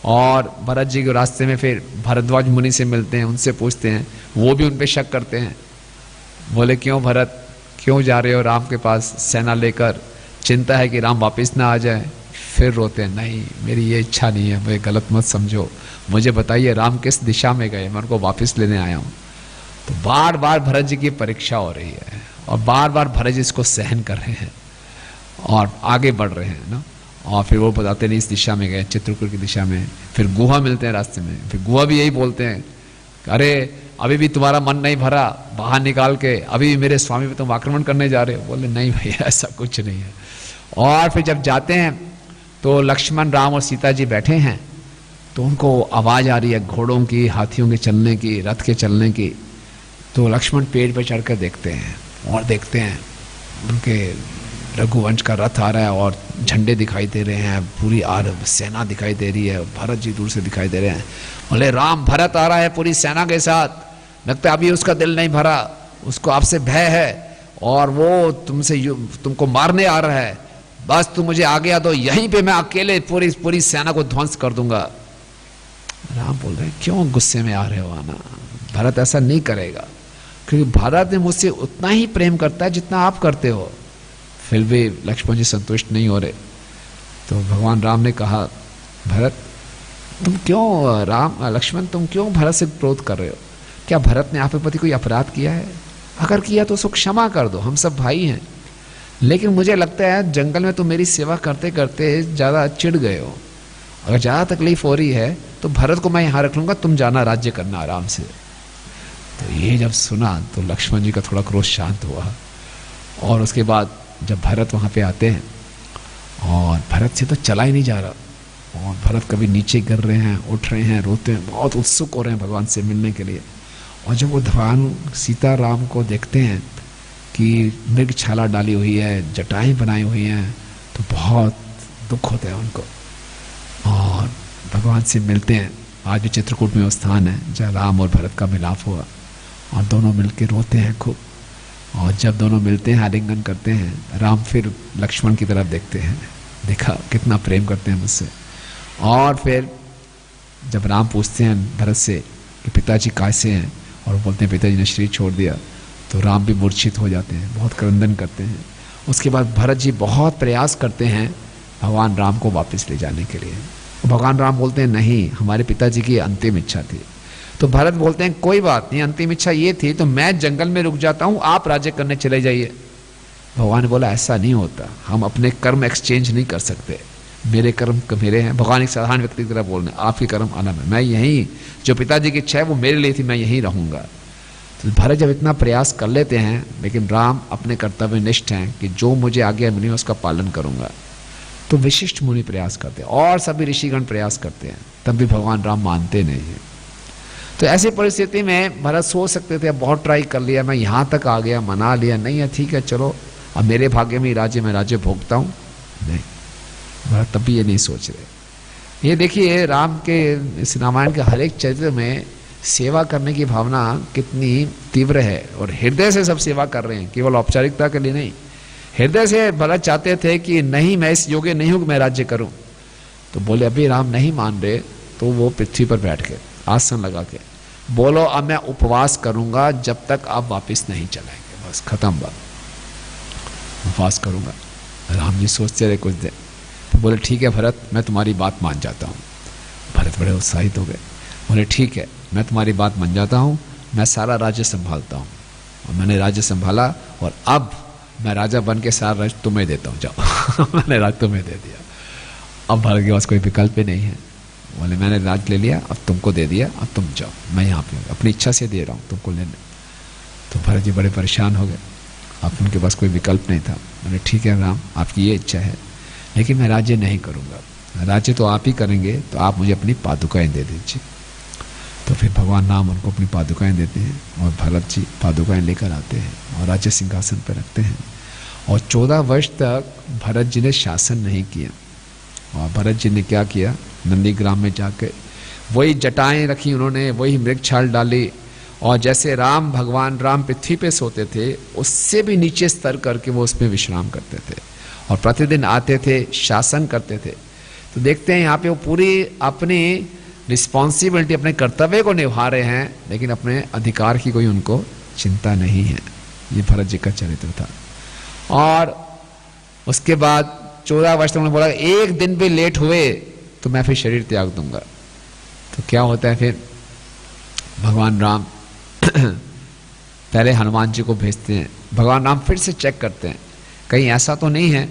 और भरत जी के रास्ते में फिर भरद्वाज मुनि से मिलते हैं, उनसे पूछते हैं, वो भी उन पे शक करते हैं, बोले क्यों भरत, क्यों जा रहे हो राम के पास सेना लेकर, चिंता है कि राम वापस ना आ जाए। फिर रोते हैं, नहीं मेरी ये इच्छा नहीं है, मुझे गलत मत समझो, मुझे बताइए राम किस दिशा में गए, मैं उनको वापस लेने आया हूँ। तो बार बार भरत जी की परीक्षा हो रही है और बार बार भरत जी इसको सहन कर रहे हैं और आगे बढ़ रहे हैं ना। और फिर वो बताते नहीं इस दिशा में गए, चित्रकूट की दिशा में। फिर गुहा मिलते हैं रास्ते में, फिर गुहा भी यही बोलते हैं, अरे अभी भी तुम्हारा मन नहीं भरा, बाहर निकाल के अभी मेरे स्वामी पे तुम आक्रमण करने जा रहे हो। बोले नहीं भैया ऐसा कुछ नहीं है। और फिर जब जाते हैं तो लक्ष्मण, राम और सीता जी बैठे हैं, तो उनको आवाज़ आ रही है घोड़ों की, हाथियों के चलने की, रथ के चलने की। तो लक्ष्मण पेड़ पर चढ़कर देखते हैं और देखते हैं उनके रघुवंश का रथ आ रहा है और झंडे दिखाई दे रहे हैं, पूरी सेना दिखाई दे रही है, भरत जी दूर से दिखाई दे रहे हैं। बोले राम भरत आ रहा है पूरी सेना के साथ, लगता है अभी उसका दिल नहीं भरा, उसको आपसे भय है और वो तुमको मारने आ रहा है, बस तुम मुझे आ गया तो यहीं पे मैं अकेले पूरी सेना को ध्वंस कर दूंगा। राम बोल रहे क्यों गुस्से में आ रहे हो आना, भरत ऐसा नहीं करेगा, क्योंकि भरत ने मुझसे उतना ही प्रेम करता है जितना आप करते हो। फिर भी लक्ष्मण जी संतुष्ट नहीं हो रहे। तो भगवान राम ने कहा, भरत तुम क्यों, लक्ष्मण तुम क्यों भरत से क्रोध कर रहे हो, क्या भरत ने आपके प्रति कोई अपराध किया है? अगर किया तो उसको क्षमा कर दो, हम सब भाई हैं। लेकिन मुझे लगता है जंगल में तुम मेरी सेवा करते करते ज़्यादा चिढ़ गए हो, अगर ज़्यादा तकलीफ हो रही है तो भरत को मैं यहाँ रख लूँगा, तुम जाना राज्य करना आराम से। तो ये जब सुना तो लक्ष्मण जी का थोड़ा क्रोध शांत हुआ। और उसके बाद जब भरत वहाँ पे आते हैं और भरत से तो चला ही नहीं जा रहा, और भरत कभी नीचे गिर रहे हैं, उठ रहे हैं, रोते हैं, बहुत उत्सुक हो रहे हैं भगवान से मिलने के लिए। और जब वो भगवान सीता राम को देखते हैं कि मृग छाला डाली हुई है, जटाएं बनाई हुई हैं, तो बहुत दुख होता है उनको और भगवान से मिलते हैं। आज भी चित्रकूट में वो स्थान है जहाँ राम और भरत का मिलाप हुआ और दोनों मिलके रोते हैं खूब। और जब दोनों मिलते हैं, आलिंगन करते हैं, राम फिर लक्ष्मण की तरफ देखते हैं, देखा कितना प्रेम करते हैं मुझसे। और फिर जब राम पूछते हैं भरत से कि पिताजी कैसे हैं, और बोलते हैं पिताजी ने शरीर छोड़ दिया, तो राम भी मूर्छित हो जाते हैं, बहुत क्रंदन करते हैं। उसके बाद भरत जी बहुत प्रयास करते हैं भगवान राम को वापस ले जाने के लिए। भगवान राम बोलते हैं नहीं, हमारे पिताजी की अंतिम इच्छा थी। तो भरत बोलते हैं कोई बात नहीं, अंतिम इच्छा ये थी तो मैं जंगल में रुक जाता हूँ, आप राज्य करने चले जाइए। भगवान ने बोला ऐसा नहीं होता, हम अपने कर्म एक्सचेंज नहीं कर सकते, मेरे कर्म मेरे हैं। भगवान एक साधारण व्यक्ति की तरह बोल रहे हैं, आपके कर्म अलग है, मैं यहीं, जो पिताजी की इच्छा है वो मेरे लिए थी, मैं यहीं रहूँगा। तो भरत जब इतना प्रयास कर लेते हैं, लेकिन राम अपने कर्तव्य निष्ठ हैं कि जो मुझे आज्ञा मिली उसका पालन करूँगा, तो विशिष्ट मुनि प्रयास करते हैं और सभी ऋषिगण प्रयास करते हैं, तब भी भगवान राम मानते नहीं हैं। तो ऐसी परिस्थिति में भरत सोच सकते थे बहुत ट्राई कर लिया, मैं यहाँ तक आ गया, मना लिया, नहीं है ठीक है चलो अब मेरे भाग्य में राज्य, मैं राज्य भोगता हूँ, नहीं, भरत तब भी ये नहीं सोच रहे। ये देखिए राम के इस रामायण के हर एक चरित्र में सेवा करने की भावना कितनी तीव्र है, और हृदय से सब सेवा कर रहे हैं, केवल औपचारिकता के लिए नहीं। हृदय से भरत चाहते थे कि नहीं मैं इस योग्य नहीं हूँ कि मैं राज्य करूँ। तो बोले अभी राम नहीं मान रहे, तो वो पृथ्वी पर बैठ के आसन लगा के बोलो अब मैं उपवास करूंगा जब तक आप वापस नहीं चलाएंगे, बस खत्म बात, उपवास करूंगा। राम जी सोचते रहे कुछ देर, तो बोले ठीक है भरत, मैं तुम्हारी बात मान जाता हूँ। भरत बड़े उत्साहित हो गए, बोले ठीक है मैं तुम्हारी बात मान जाता हूँ, मैं सारा राज्य संभालता हूँ। और मैंने राज्य संभाला और अब मैं राजा बन के सारा राज्य तुम्हें देता हूँ, जाओ। मैंने राज्य तुम्हें दे दिया, अब भरत के पास कोई विकल्प ही नहीं है। बोले मैंने राज्य ले लिया, अब तुमको दे दिया, अब तुम जाओ, मैं यहाँ पे अपनी इच्छा से दे रहा हूँ तुमको लेने। तो भरत जी बड़े परेशान हो गए, अब उनके पास कोई विकल्प नहीं था। मैंने ठीक है राम, आपकी ये इच्छा है, लेकिन मैं राज्य नहीं करूँगा, राज्य तो आप ही करेंगे, तो आप मुझे अपनी पादुकाएँ दे दीजिए। तो फिर भगवान राम उनको अपनी पादुकाएँ देते हैं और भरत जी पादुकाएँ लेकर आते हैं और राज्य सिंहासन पर रखते हैं। और 14 वर्ष तक भरत जी ने शासन नहीं किया। और भरत जी ने क्या किया, नंदीग्राम में जाकर वही जटाएं रखी उन्होंने, वही मृगछाल डाली, और जैसे भगवान राम पृथ्वी पे सोते थे उससे भी नीचे स्तर करके वो उसमें विश्राम करते थे और प्रतिदिन आते थे, शासन करते थे। तो देखते हैं यहाँ पे वो पूरी अपनी रिस्पॉन्सिबिलिटी, अपने कर्तव्य को निभा रहे हैं, लेकिन अपने अधिकार की कोई उनको चिंता नहीं है। ये भरत जी का चरित्र था। और उसके बाद 14 वर्ष तक उन्होंने बोला एक दिन भी लेट हुए तो मैं फिर शरीर त्याग दूंगा। तो क्या होता है फिर, भगवान राम पहले हनुमान जी को भेजते हैं। भगवान राम फिर से चेक करते हैं कहीं ऐसा तो नहीं है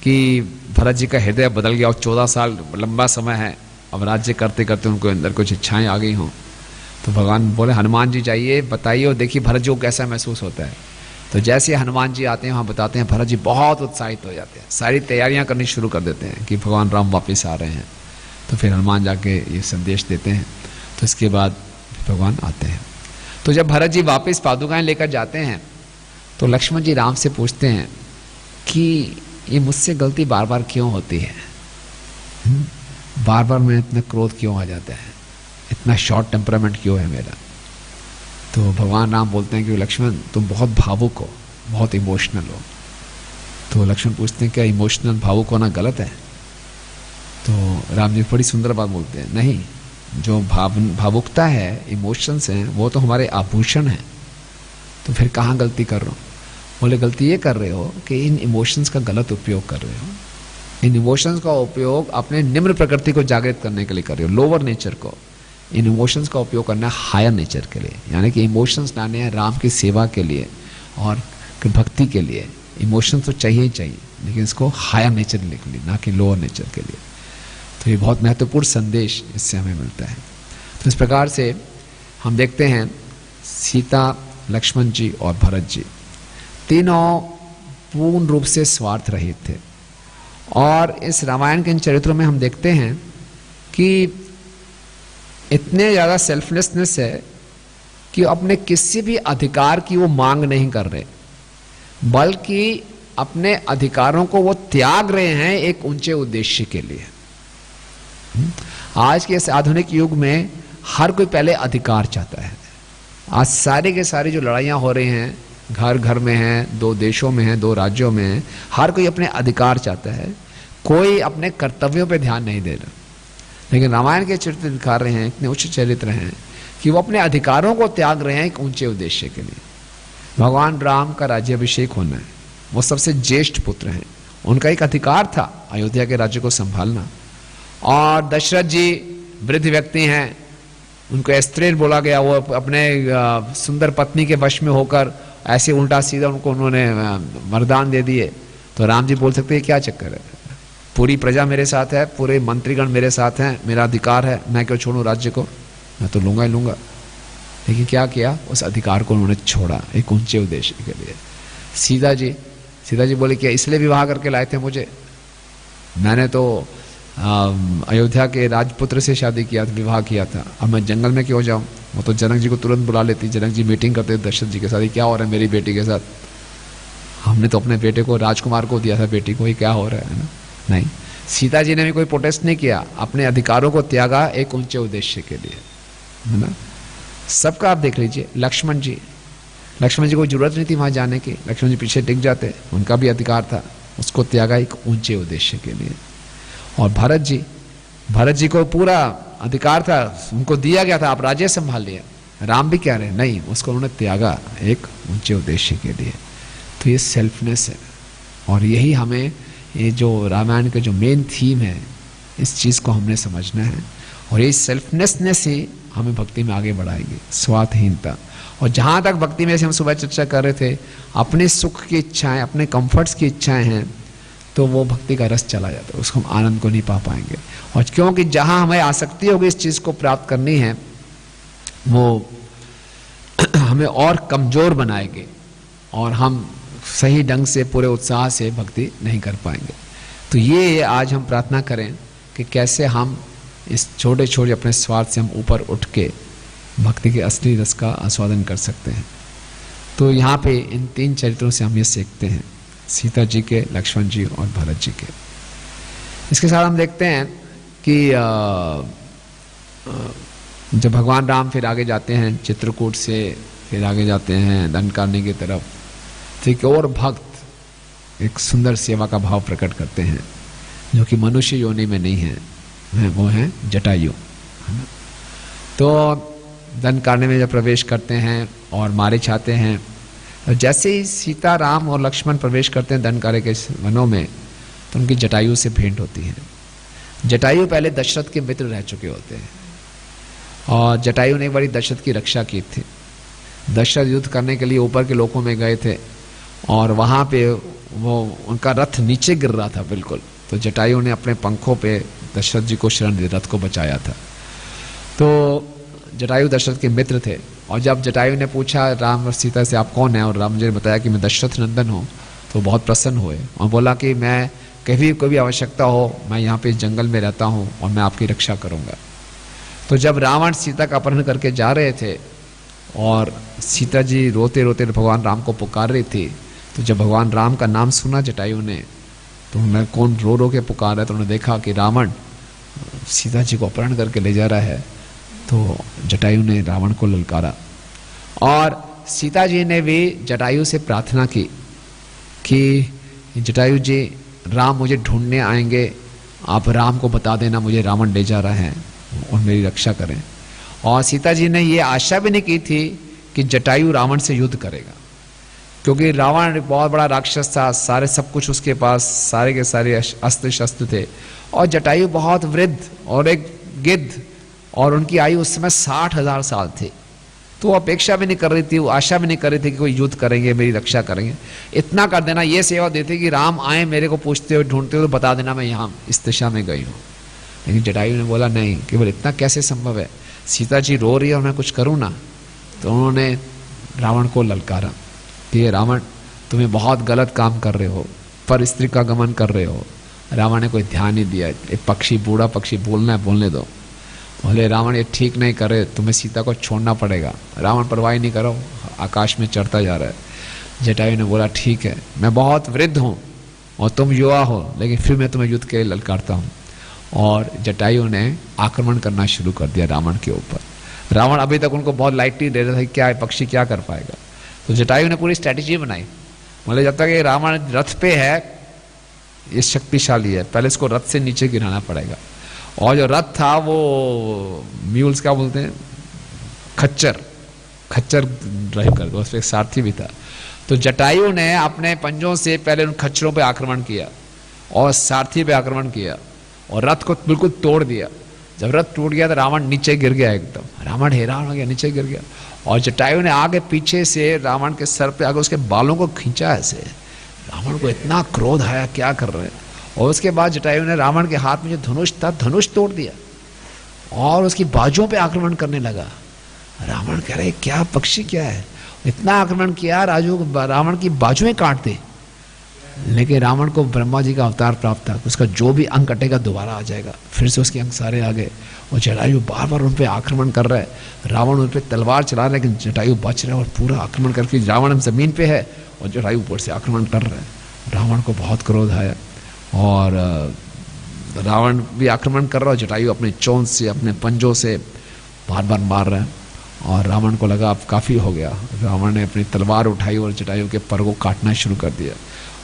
कि भरत जी का हृदय बदल गया और 14 साल लंबा समय है, अब राज्य करते करते उनको अंदर कुछ इच्छाएं आ गई हों। तो भगवान बोले हनुमान जी जाइए, बताइए और देखिए भरत जी को कैसा महसूस होता है। तो जैसे हनुमान जी आते हैं वहाँ बताते हैं, भरत जी बहुत उत्साहित हो जाते हैं, सारी तैयारियां करनी शुरू कर देते हैं कि भगवान राम वापस आ रहे हैं। तो फिर हनुमान जाके ये संदेश देते हैं। तो इसके बाद भगवान आते हैं। तो जब भरत जी वापस पादुकाएं लेकर जाते हैं तो लक्ष्मण जी राम से पूछते हैं कि ये मुझसे गलती बार बार क्यों होती है, बार बार मैं इतना क्रोध क्यों आ जाता है, इतना शॉर्ट टेम्परामेंट क्यों है मेरा। तो भगवान राम बोलते हैं कि लक्ष्मण तुम बहुत भावुक हो, बहुत इमोशनल हो। तो लक्ष्मण पूछते हैं क्या इमोशनल भावुक होना गलत है। तो राम जी बड़ी सुंदर बात बोलते हैं, नहीं, जो भावुकता है, इमोशंस हैं, वो तो हमारे आभूषण हैं। तो फिर कहाँ गलती कर रहे हो। बोले गलती ये कर रहे हो कि इन इमोशंस का गलत उपयोग कर रहे हो। इन इमोशंस का उपयोग अपने निम्न प्रकृति को जागृत करने के लिए कर रहे हो, लोअर नेचर को। इन इमोशंस का उपयोग करना है हायर नेचर के लिए, यानी कि इमोशंस लाने हैं राम की सेवा के लिए और भक्ति के लिए। इमोशंस तो चाहिए ही चाहिए, लेकिन इसको हायर नेचर के लिए, ना कि लोअर नेचर के लिए। तो ये बहुत महत्वपूर्ण संदेश इससे हमें मिलता है। तो इस प्रकार से हम देखते हैं सीता, लक्ष्मण जी और भरत जी तीनों पूर्ण रूप से स्वार्थ रहित थे। और इस रामायण के इन चरित्रों में हम देखते हैं कि इतने ज़्यादा सेल्फलेसनेस है कि अपने किसी भी अधिकार की वो मांग नहीं कर रहे, बल्कि अपने अधिकारों को वो त्याग रहे हैं एक ऊंचे उद्देश्य के लिए। आज के इस आधुनिक युग में हर कोई पहले अधिकार चाहता है। आज सारे के सारी जो लड़ाइयाँ हो रही हैं, घर घर में हैं, 2 देशों में हैं, 2 राज्यों में हैं, हर कोई अपने अधिकार चाहता है, कोई अपने कर्तव्यों पे ध्यान नहीं दे रहा। लेकिन रामायण के चरित्र दिखा रहे हैं, इतने उच्च चरित्र हैं कि वो अपने अधिकारों को त्याग रहे हैं एक ऊंचे उद्देश्य के लिए। भगवान राम का राज्याभिषेक होना है, वो सबसे ज्येष्ठ पुत्र हैं, उनका एक अधिकार था अयोध्या के राज्य को संभालना। और दशरथ जी वृद्ध व्यक्ति हैं, उनको अस्त्रेल बोला गया, वो अपने सुंदर पत्नी के वश में होकर ऐसे उल्टा सीधा उन्होंने वरदान दे दिए। तो राम जी बोल सकते हैं क्या चक्कर है, पूरी प्रजा मेरे साथ है, पूरे मंत्रीगण मेरे साथ हैं, मेरा अधिकार है, मैं क्यों छोड़ूं राज्य को, मैं तो लूंगा ही लूंगा। लेकिन क्या किया, उस अधिकार को उन्होंने छोड़ा एक ऊंचे उद्देश्य के लिए। सीता जी बोले क्या इसलिए विवाह करके लाए थे मुझे, मैंने तो अयोध्या के राजपुत्र से शादी किया था, विवाह किया था, अब मैं जंगल में क्यों जाऊं। वो तो जनक जी को तुरंत बुला लेती, जनक जी मीटिंग करते दशरथ जी के साथ, क्या हो रहा है मेरी बेटी के साथ, हमने तो अपने बेटे को राजकुमार को दिया था, बेटी को ही क्या हो रहा है ना। नहीं, सीता जी ने भी कोई प्रोटेस्ट नहीं किया, अपने अधिकारों को त्यागा एक ऊंचे उद्देश्य के लिए, है ना। सबका आप देख लीजिए, लक्ष्मण जी को जरूरत नहीं थी वहां जाने की, लक्ष्मण जी पीछे टिक जाते, उनका भी अधिकार था, उसको त्यागा एक ऊंचे उद्देश्य के लिए। और भरत जी को पूरा अधिकार था, उनको दिया गया था, आप राज्य संभाल लिया, राम भी कह रहे हैं नहीं, उसको उन्होंने त्यागा एक ऊंचे उद्देश्य के लिए। तो ये सेल्फनेस है, और यही हमें ये जो रामायण का जो मेन थीम है, इस चीज़ को हमने समझना है। और ये सेल्फनेसनेस ही हमें भक्ति में आगे बढ़ाएगी, स्वार्थहीनता। और जहाँ तक भक्ति में से हम सुबह चर्चा कर रहे थे, अपने सुख की इच्छाएं, अपने कंफर्ट्स की इच्छाएं हैं, तो वो भक्ति का रस चला जाता है, उसको हम आनंद को नहीं पा पाएंगे। और क्योंकि जहाँ हमें आसक्ति होगी इस चीज़ को प्राप्त करनी है, वो हमें और कमज़ोर बनाएंगे, और हम सही ढंग से पूरे उत्साह से भक्ति नहीं कर पाएंगे। तो ये आज हम प्रार्थना करें कि कैसे हम इस छोटे छोटे अपने स्वार्थ से हम ऊपर उठ के भक्ति के असली रस का आस्वादन कर सकते हैं। तो यहाँ पे इन 3 चरित्रों से हम ये सीखते हैं, सीता जी के, लक्ष्मण जी और भरत जी के। इसके साथ हम देखते हैं कि जब भगवान राम फिर आगे जाते हैं चित्रकूट से, फिर आगे जाते हैं दंडकारण्य की तरफ, तो एक और भक्त एक सुंदर सेवा का भाव प्रकट करते हैं, जो कि मनुष्य योनि में नहीं है, वो हैं जटायु, है ना। तो दंडकारण्य में जब प्रवेश करते हैं और मारे चाहते हैं, और जैसे ही सीता, राम और लक्ष्मण प्रवेश करते हैं दंडकारण्य के वनों में, तो उनकी जटायु से भेंट होती है। जटायु पहले दशरथ के मित्र रह चुके होते हैं, और जटायु ने एक बारी दशरथ की रक्षा की थी। दशरथ युद्ध करने के लिए ऊपर के लोकों में गए थे, और वहाँ पे वो उनका रथ नीचे गिर रहा था बिल्कुल, तो जटायु ने अपने पंखों पे दशरथ जी को शरण दे रथ को बचाया था। तो जटायु दशरथ के मित्र थे, और जब जटायु ने पूछा राम और सीता से आप कौन हैं, और राम जी ने बताया कि मैं दशरथ नंदन हूँ, तो बहुत प्रसन्न हुए और बोला कि मैं कभी कोई भी आवश्यकता हो, मैं यहाँ पे इस जंगल में रहता हूँ और मैं आपकी रक्षा करूँगा। तो जब रावण सीता का अपहरण करके जा रहे थे और सीता जी रोते रोते भगवान राम को पुकार रही थी, तो जब भगवान राम का नाम सुना जटायु ने, तो उन्हें कौन रो रो के पुकार रहा है, तो उन्होंने देखा कि रावण सीता जी को अपहरण करके ले जा रहा है। तो जटायु ने रावण को ललकारा, और सीता जी ने भी जटायु से प्रार्थना की कि जटायु जी, राम मुझे ढूंढने आएंगे, आप राम को बता देना मुझे रावण ले जा रहा है और मेरी रक्षा करें। और सीता जी ने ये आशा भी नहीं की थी कि जटायु रावण से युद्ध करेगा, क्योंकि रावण बहुत बड़ा राक्षस था, सारे सब कुछ उसके पास, सारे के सारे अस्त्र शस्त्र थे, और जटायु बहुत वृद्ध और एक गिद्ध, और उनकी आयु उस समय 60,000 साल थी। तो वो अपेक्षा भी नहीं कर रही थी, वो आशा भी नहीं कर रही थी कि कोई युद्ध करेंगे, मेरी रक्षा करेंगे। इतना कर देना, ये सेवा देते कि राम आए मेरे को पूछते हुए, ढूंढते हुए, तो बता देना मैं यहाँ इस दिशा में गई हूँ। लेकिन जटायु ने बोला नहीं, केवल इतना कैसे संभव है, सीता जी रो रही है और मैं कुछ करूँ ना। तो उन्होंने रावण को ललकारा कि ये रावण, तुम्हें बहुत गलत काम कर रहे हो, पर स्त्री का गमन कर रहे हो। रावण ने कोई ध्यान नहीं दिया, एक पक्षी, बूढ़ा पक्षी बोलना है बोलने दो। बोले रावण ये ठीक नहीं कर रहे, तुम्हें सीता को छोड़ना पड़ेगा। रावण परवाही नहीं करो, आकाश में चढ़ता जा रहा है। जटायु ने बोला ठीक है, मैं बहुत वृद्ध हूँ और तुम युवा हो, लेकिन फिर मैं तुम्हें युद्ध के लिए ललकारता हूँ। और जटायु ने आक्रमण करना शुरू कर दिया रावण के ऊपर। रावण अभी तक उनको बहुत लाइटली दे रहा था, क्या है पक्षी क्या कर पाएगा। तो जटायु ने पूरी स्ट्रैटेजी बनाई, बोले जब तक ये रावण रथ पे है, ये शक्तिशाली है, पहले इसको रथ से नीचे गिराना पड़ेगा। और जो रथ था वो म्यूल्स क्या बोलते हैं, खच्चर ड्राइव कर दो, उस पर एक सारथी भी था। तो जटायु ने अपने पंजों से पहले उन खच्चरों पे आक्रमण किया और सारथी पे आक्रमण किया और रथ को बिल्कुल तोड़ दिया। जब रथ टूट गया तो रावण नीचे गिर गया, एकदम रावण हैरान हो गया, नीचे गिर गया। और जटायु ने आगे पीछे से रावण के सर पे आगे उसके बालों को खींचा ऐसे। रावण को इतना क्रोध आया, क्या कर रहे हैं। और उसके बाद जटायु ने रावण के हाथ में जो धनुष था, धनुष तोड़ दिया और उसकी बाजुओं पे आक्रमण करने लगा। रावण कह रहे क्या पक्षी क्या है, इतना आक्रमण किया, रावण की बाजुएं काट दी। लेकिन रावण को ब्रह्मा जी का अवतार प्राप्त था, उसका जो भी अंग कटेगा दोबारा आ जाएगा। फिर से उसके अंग सारे आ गए और जटायु बार बार उन पर आक्रमण कर रहा है। रावण उन पर तलवार चला रहा है, लेकिन जटायु बच रहा है और पूरा आक्रमण करके रावण जमीन पे है और जटायु ऊपर से आक्रमण कर रहा है। रावण को बहुत क्रोध आया और रावण भी आक्रमण कर रहा है, जटायु अपने चोंच से, अपने पंजों से बार बार मार रहा है। और रावण को लगा अब काफ़ी हो गया। रावण ने अपनी तलवार उठाई और जटायु के पर को काटना शुरू कर दिया।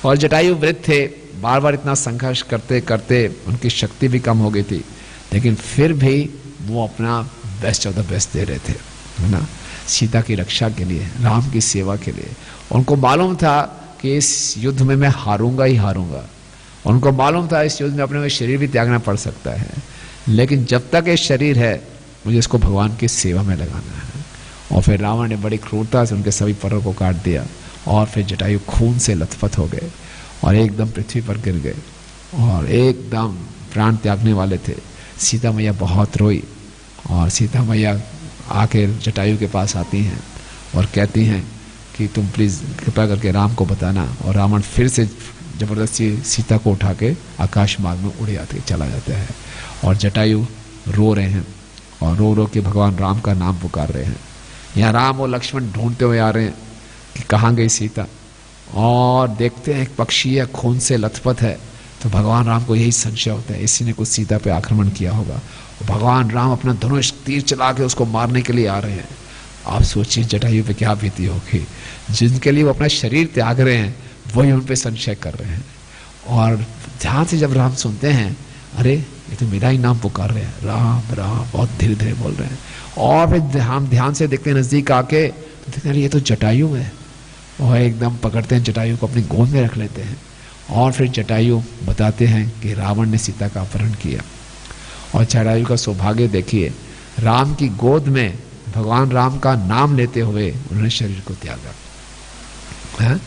और जटायु वृद्ध थे, बार बार इतना संघर्ष करते करते उनकी शक्ति भी कम हो गई थी, लेकिन फिर भी वो अपना बेस्ट ऑफ द बेस्ट दे रहे थे, है ना। सीता की रक्षा के लिए, राम की सेवा के लिए। उनको मालूम था कि इस युद्ध में मैं हारूंगा ही हारूंगा। उनको मालूम था इस युद्ध में अपने शरीर भी त्यागना पड़ सकता है, लेकिन जब तक ये शरीर है मुझे इसको भगवान की सेवा में लगाना है। और फिर रावण ने बड़ी क्रूरता से उनके सभी परों को काट दिया और फिर जटायु खून से लथपथ हो गए और एकदम पृथ्वी पर गिर गए और एकदम प्राण त्यागने वाले थे। सीता मैया बहुत रोई और सीता मैया आके जटायु के पास आती हैं और कहती हैं कि तुम प्लीज़ कृपा करके राम को बताना। और रावण फिर से ज़बरदस्ती सीता को उठा के आकाश मार्ग में उड़ जाते चला जाता है और जटायु रो रहे हैं और रो रो के भगवान राम का नाम पुकार रहे हैं। यहाँ राम और लक्ष्मण ढूंढते हुए आ रहे हैं कि कहाँ गई सीता, और देखते हैं एक पक्षी है खून से लथपथ है। तो भगवान राम को यही संशय होता है इसी ने कुछ सीता पे आक्रमण किया होगा। भगवान राम अपना धनुष तीर चला के उसको मारने के लिए आ रहे हैं। आप सोचिए जटायु पे क्या बीती होगी, जिनके लिए वो अपना शरीर त्याग रहे हैं वही उन पे संशय कर रहे हैं। और ध्यान से जब राम सुनते हैं, अरे ये तो मेरा ही नाम पुकार रहे हैं, राम राम, बहुत धीरे धीरे बोल रहे हैं। और फिर हम ध्यान से देखते हैं नजदीक आके तो देखते हैं ये तो जटायु है। और एकदम पकड़ते हैं जटायु को, अपनी गोद में रख लेते हैं और फिर जटायु बताते हैं कि रावण ने सीता का अपहरण किया। और जटायु का सौभाग्य देखिए, राम की गोद में भगवान राम का नाम लेते हुए उन्होंने शरीर को त्यागा है?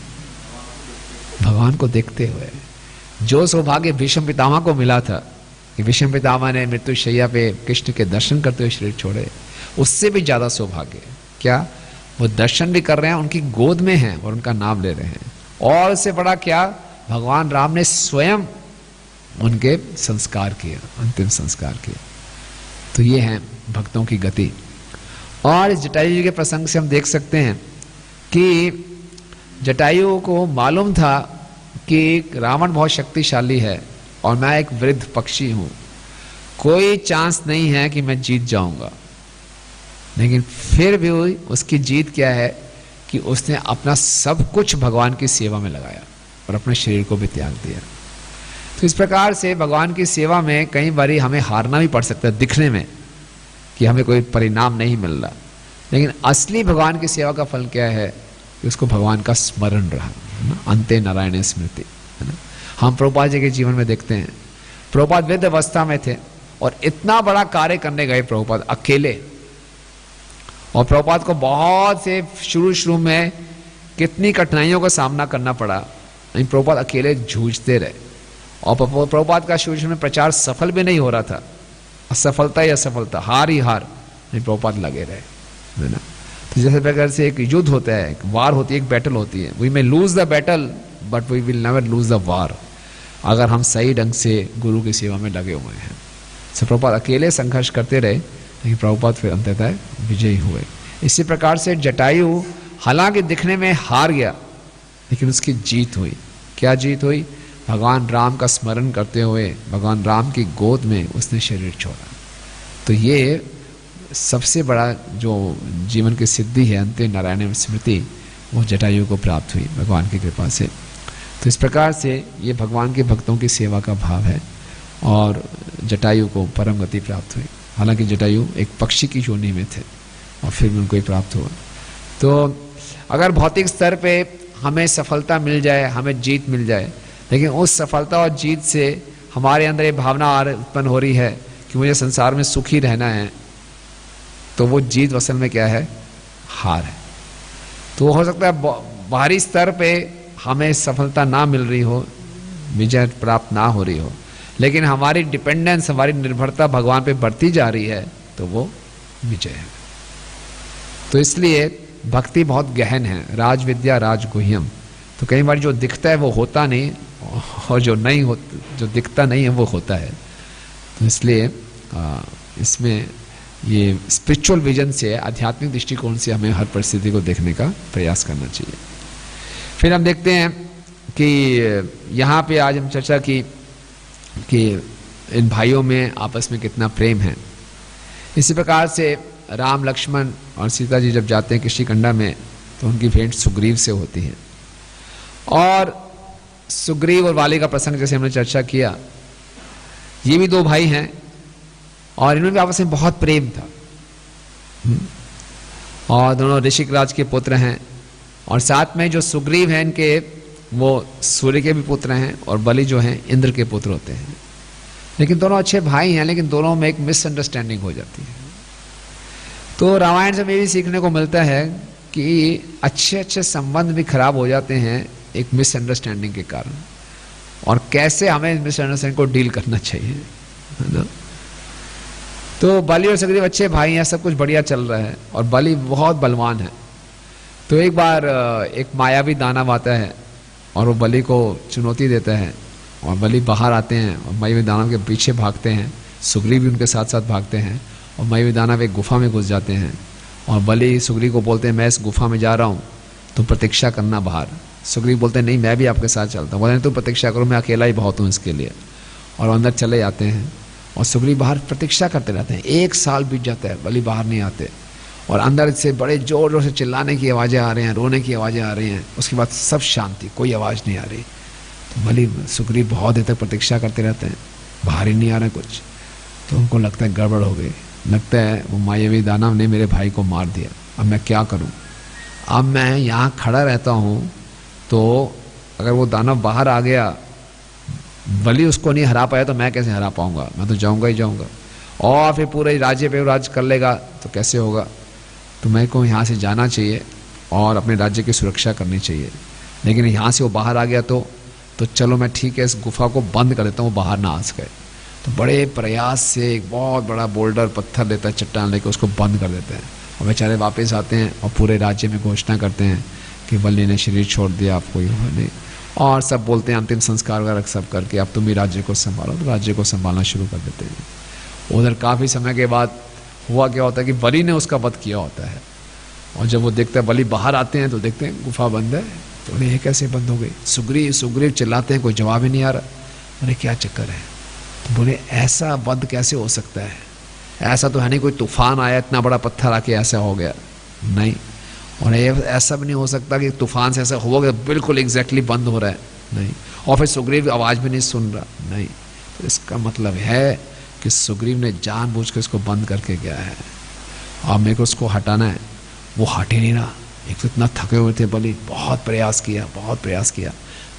भगवान को देखते हुए। जो सौभाग्य भीष्म पितामह को मिला था कि भीष्म पितामह ने मृत्युशैया पे कृष्ण के दर्शन करते हुए शरीर छोड़े, उससे भी ज्यादा सौभाग्य क्या, वो दर्शन भी कर रहे हैं, उनकी गोद में हैं और उनका नाम ले रहे हैं। और उससे बड़ा क्या, भगवान राम ने स्वयं उनके संस्कार किए, अंतिम संस्कार किए। तो ये है भक्तों की गति। और इस जटायु जी के प्रसंग से हम देख सकते हैं कि जटायु को मालूम था कि रावण बहुत शक्तिशाली है और मैं एक वृद्ध पक्षी हूं, कोई चांस नहीं है कि मैं जीत जाऊंगा। लेकिन फिर भी उसकी जीत क्या है कि उसने अपना सब कुछ भगवान की सेवा में लगाया और अपने शरीर को भी त्याग दिया। तो इस प्रकार से भगवान की सेवा में कई बारी हमें हारना भी पड़ सकता है दिखने में कि हमें कोई परिणाम नहीं मिल रहा, लेकिन असली भगवान की सेवा का फल क्या है कि उसको भगवान का स्मरण रहा, है ना, अंते नारायण स्मृति, है ना। हम प्रभुपाद जी के जीवन में देखते हैं, प्रभुपाद वृद्ध अवस्था में थे और इतना बड़ा कार्य करने गए प्रभुपाद अकेले। और प्रभुपाद को बहुत से शुरू में कितनी कठिनाइयों का सामना करना पड़ा, लेकिन प्रभुपाद अकेले जूझते रहे। और प्रभुपाद का शुरू में प्रचार सफल भी नहीं हो रहा था, असफलता ही असफलता, हार ही हार, लेकिन प्रभुपाद लगे रहे, है ना। तो जैसे प्रकार से एक युद्ध होता है, एक वार होती है, एक बैटल होती है, we may lose the battle but we will never lose the war, अगर हम सही ढंग से गुरु की सेवा में लगे हुए हैं। तो प्रभुपाद अकेले संघर्ष करते रहे, लेकिन प्रभुपाद फिर अंततः विजयी हुए। इसी प्रकार से जटायु हालांकि दिखने में हार गया, लेकिन उसकी जीत हुई। क्या जीत हुई? भगवान राम का स्मरण करते हुए भगवान राम की गोद में उसने शरीर छोड़ा। तो ये सबसे बड़ा जो जीवन की सिद्धि है, अंते नारायण स्मृति, वो जटायु को प्राप्त हुई भगवान की कृपा से। तो इस प्रकार से ये भगवान के भक्तों की सेवा का भाव है और जटायु को परम गति प्राप्त हुई। हालांकि जटायु एक पक्षी की योनि में थे और फिर भी उनको ही प्राप्त हुआ। तो अगर भौतिक स्तर पे हमें सफलता मिल जाए, हमें जीत मिल जाए, लेकिन उस सफलता और जीत से हमारे अंदर ये भावना उत्पन्न हो रही है कि मुझे संसार में सुखी रहना है, तो वो जीत असल में क्या है? हार है। तो हो सकता है बाहरी स्तर पे हमें सफलता ना मिल रही हो, विजय प्राप्त ना हो रही हो, लेकिन हमारी डिपेंडेंस, हमारी निर्भरता भगवान पे बढ़ती जा रही है, तो वो विजय है। तो इसलिए भक्ति बहुत गहन है, राज विद्या राज गुह्यम। तो कई बार जो दिखता है वो होता नहीं, और जो नहीं हो, जो दिखता नहीं है वो होता है। तो इसलिए इसमें ये स्पिरिचुअल विजन से, आध्यात्मिक दृष्टिकोण से हमें हर परिस्थिति को देखने का प्रयास करना चाहिए। फिर हम देखते हैं कि यहाँ पे आज हम चर्चा की कि इन भाइयों में आपस में कितना प्रेम है। इसी प्रकार से राम, लक्ष्मण और सीता जी जब जाते हैं किष्किंधा में, तो उनकी भेंट सुग्रीव से होती है। और सुग्रीव और वाली का प्रसंग जैसे हमने चर्चा किया, ये भी दो भाई हैं और इनमें भी आपस में बहुत प्रेम था। और दोनों ऋषिकराज के पुत्र हैं। और साथ में जो सुग्रीव हैं इनके, वो सूर्य के भी पुत्र हैं, और बलि जो हैं इंद्र के पुत्र होते हैं। लेकिन दोनों अच्छे भाई हैं, लेकिन दोनों में एक मिसअंडरस्टैंडिंग हो जाती है। तो रामायण से हमें भी सीखने को मिलता है कि अच्छे अच्छे संबंध भी खराब हो जाते हैं एक मिसअंडरस्टैंडिंग के कारण, और कैसे हमें मिसअंडरस्टैंडिंग को डील करना चाहिए, है ना। तो बलि और सुग्रीव अच्छे भाई हैं, सब कुछ बढ़िया चल रहा है, और बलि बहुत बलवान है। तो एक बार एक मायावी दानव आता है और वो बलि को चुनौती देता है, और बलि बाहर आते हैं और मायावी दानव के पीछे भागते हैं। सुग्रीव भी उनके साथ साथ भागते हैं, और मायावी दानव एक गुफा में घुस जाते हैं। और बलि सुग्रीव को बोलते हैं मैं इस गुफा में जा रहा हूँ, तुम प्रतीक्षा करना बाहर। सुग्रीव बोलते हैं नहीं, मैं भी आपके साथ चलता हूँ। बोलते हैं तुम प्रतीक्षा करो, मैं अकेला ही बहुत हूँ इसके लिए। और अंदर चले जाते हैं, और सुग्रीव बाहर प्रतीक्षा करते रहते हैं। 1 साल बीत जाता है, बलि बाहर नहीं आते, और अंदर से बड़े जोर जोर से चिल्लाने की आवाज़ें आ रही हैं, रोने की आवाज़ें आ रही हैं। उसके बाद सब शांति, कोई आवाज़ नहीं आ रही। तो बलि सुग्रीव बहुत देर तक प्रतीक्षा करते रहते हैं, बाहर ही नहीं आ रहा कुछ। तो उनको लगता है गड़बड़ हो गई, लगता है वो मायावी दानव ने मेरे भाई को मार दिया, अब मैं क्या करूं। अब मैं यहाँ खड़ा रहता हूँ, तो अगर वो दानव बाहर आ गया, बलि उसको नहीं हरा पाया, तो मैं कैसे हरा पाऊंगा, मैं तो जाऊंगा ही जाऊंगा, और फिर पूरे राज्य पे राज कर लेगा तो कैसे होगा। तो मेरे को यहाँ से जाना चाहिए और अपने राज्य की सुरक्षा करनी चाहिए। लेकिन यहाँ से वो बाहर आ गया तो चलो मैं ठीक है, इस गुफा को बंद कर देता हूँ, वो बाहर ना आ सके। तो बड़े प्रयास से एक बहुत बड़ा बोल्डर पत्थर लेता है, चट्टान लेकर उसको बंद कर देते हैं, और बेचारे वापस आते हैं और पूरे राज्य में घोषणा करते हैं कि बलि ने शरीर छोड़ दिया, आपको ये हुआ नहीं। और सब बोलते हैं अंतिम संस्कार वगैरह सब करके अब तुम भी राज्य को संभालो। तो राज्य को संभालना शुरू कर देते हैं। उधर काफ़ी समय के बाद हुआ क्या होता है कि बलि ने उसका वध किया होता है, और जब वो देखता है बलि बाहर आते हैं तो देखते हैं गुफा बंद है। तो ये कैसे बंद हो गई? सुग्रीव सुग्रीव चिल्लाते हैं, कोई जवाब ही नहीं आ रहा। अरे क्या चक्कर है? तो बोले ऐसा वध कैसे हो सकता है, ऐसा तो है नहीं कोई तूफान आया, इतना बड़ा पत्थर आके ऐसा हो गया, नहीं। और ऐसा भी नहीं हो सकता कि तूफान से ऐसा हो गया बिल्कुल एग्जैक्टली बंद हो रहा है, नहीं। और फिर सुग्रीव आवाज़ भी नहीं सुन रहा, नहीं। तो इसका मतलब है कि सुग्रीव ने जानबूझ के इसको बंद करके गया है, और मेरे को उसको हटाना है, वो हट ही नहीं रहा। एक तो इतना थके हुए थे बलि, बहुत प्रयास किया।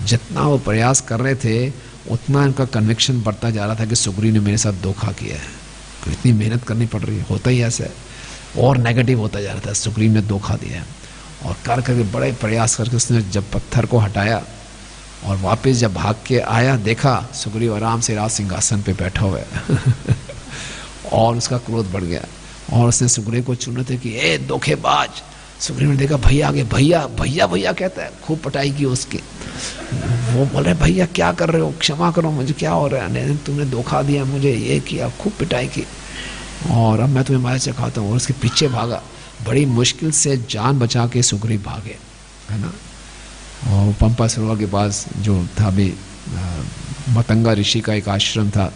जितना वो प्रयास कर रहे थे उतना इनका कन्विक्शन बढ़ता जा रहा था कि सुग्रीव ने मेरे साथ धोखा किया है, तो इतनी मेहनत करनी पड़ रही है, होता ही ऐसा है। और नेगेटिव होता जा रहा था, सुग्रीव ने धोखा दिया है। और कर करके बड़े प्रयास करके उसने जब पत्थर को हटाया और वापस जब भाग के आया, देखा सुग्रीव आराम से राज सिंहासन पे बैठा हुआ है और उसका क्रोध बढ़ गया, और उसने सुग्रीव को चुनते कि ए धोखेबाज। सुग्रीव ने देखा भैया आगे, भैया भैया भैया कहता है, खूब पटाई की उसकी। वो बोले भैया क्या कर रहे हो, क्षमा करो मुझे, क्या हो रहा है, तुमने धोखा दिया मुझे, ये किया, खूब पिटाई की, और अब मैं तुम्हें मार सिखाता हूँ। और उसके पीछे भागा, बड़ी मुश्किल से जान बचा के सुग्रीव भागे, है ना। और पंपा सरोवर के पास जो था भी मतंगा ऋषि का एक आश्रम था,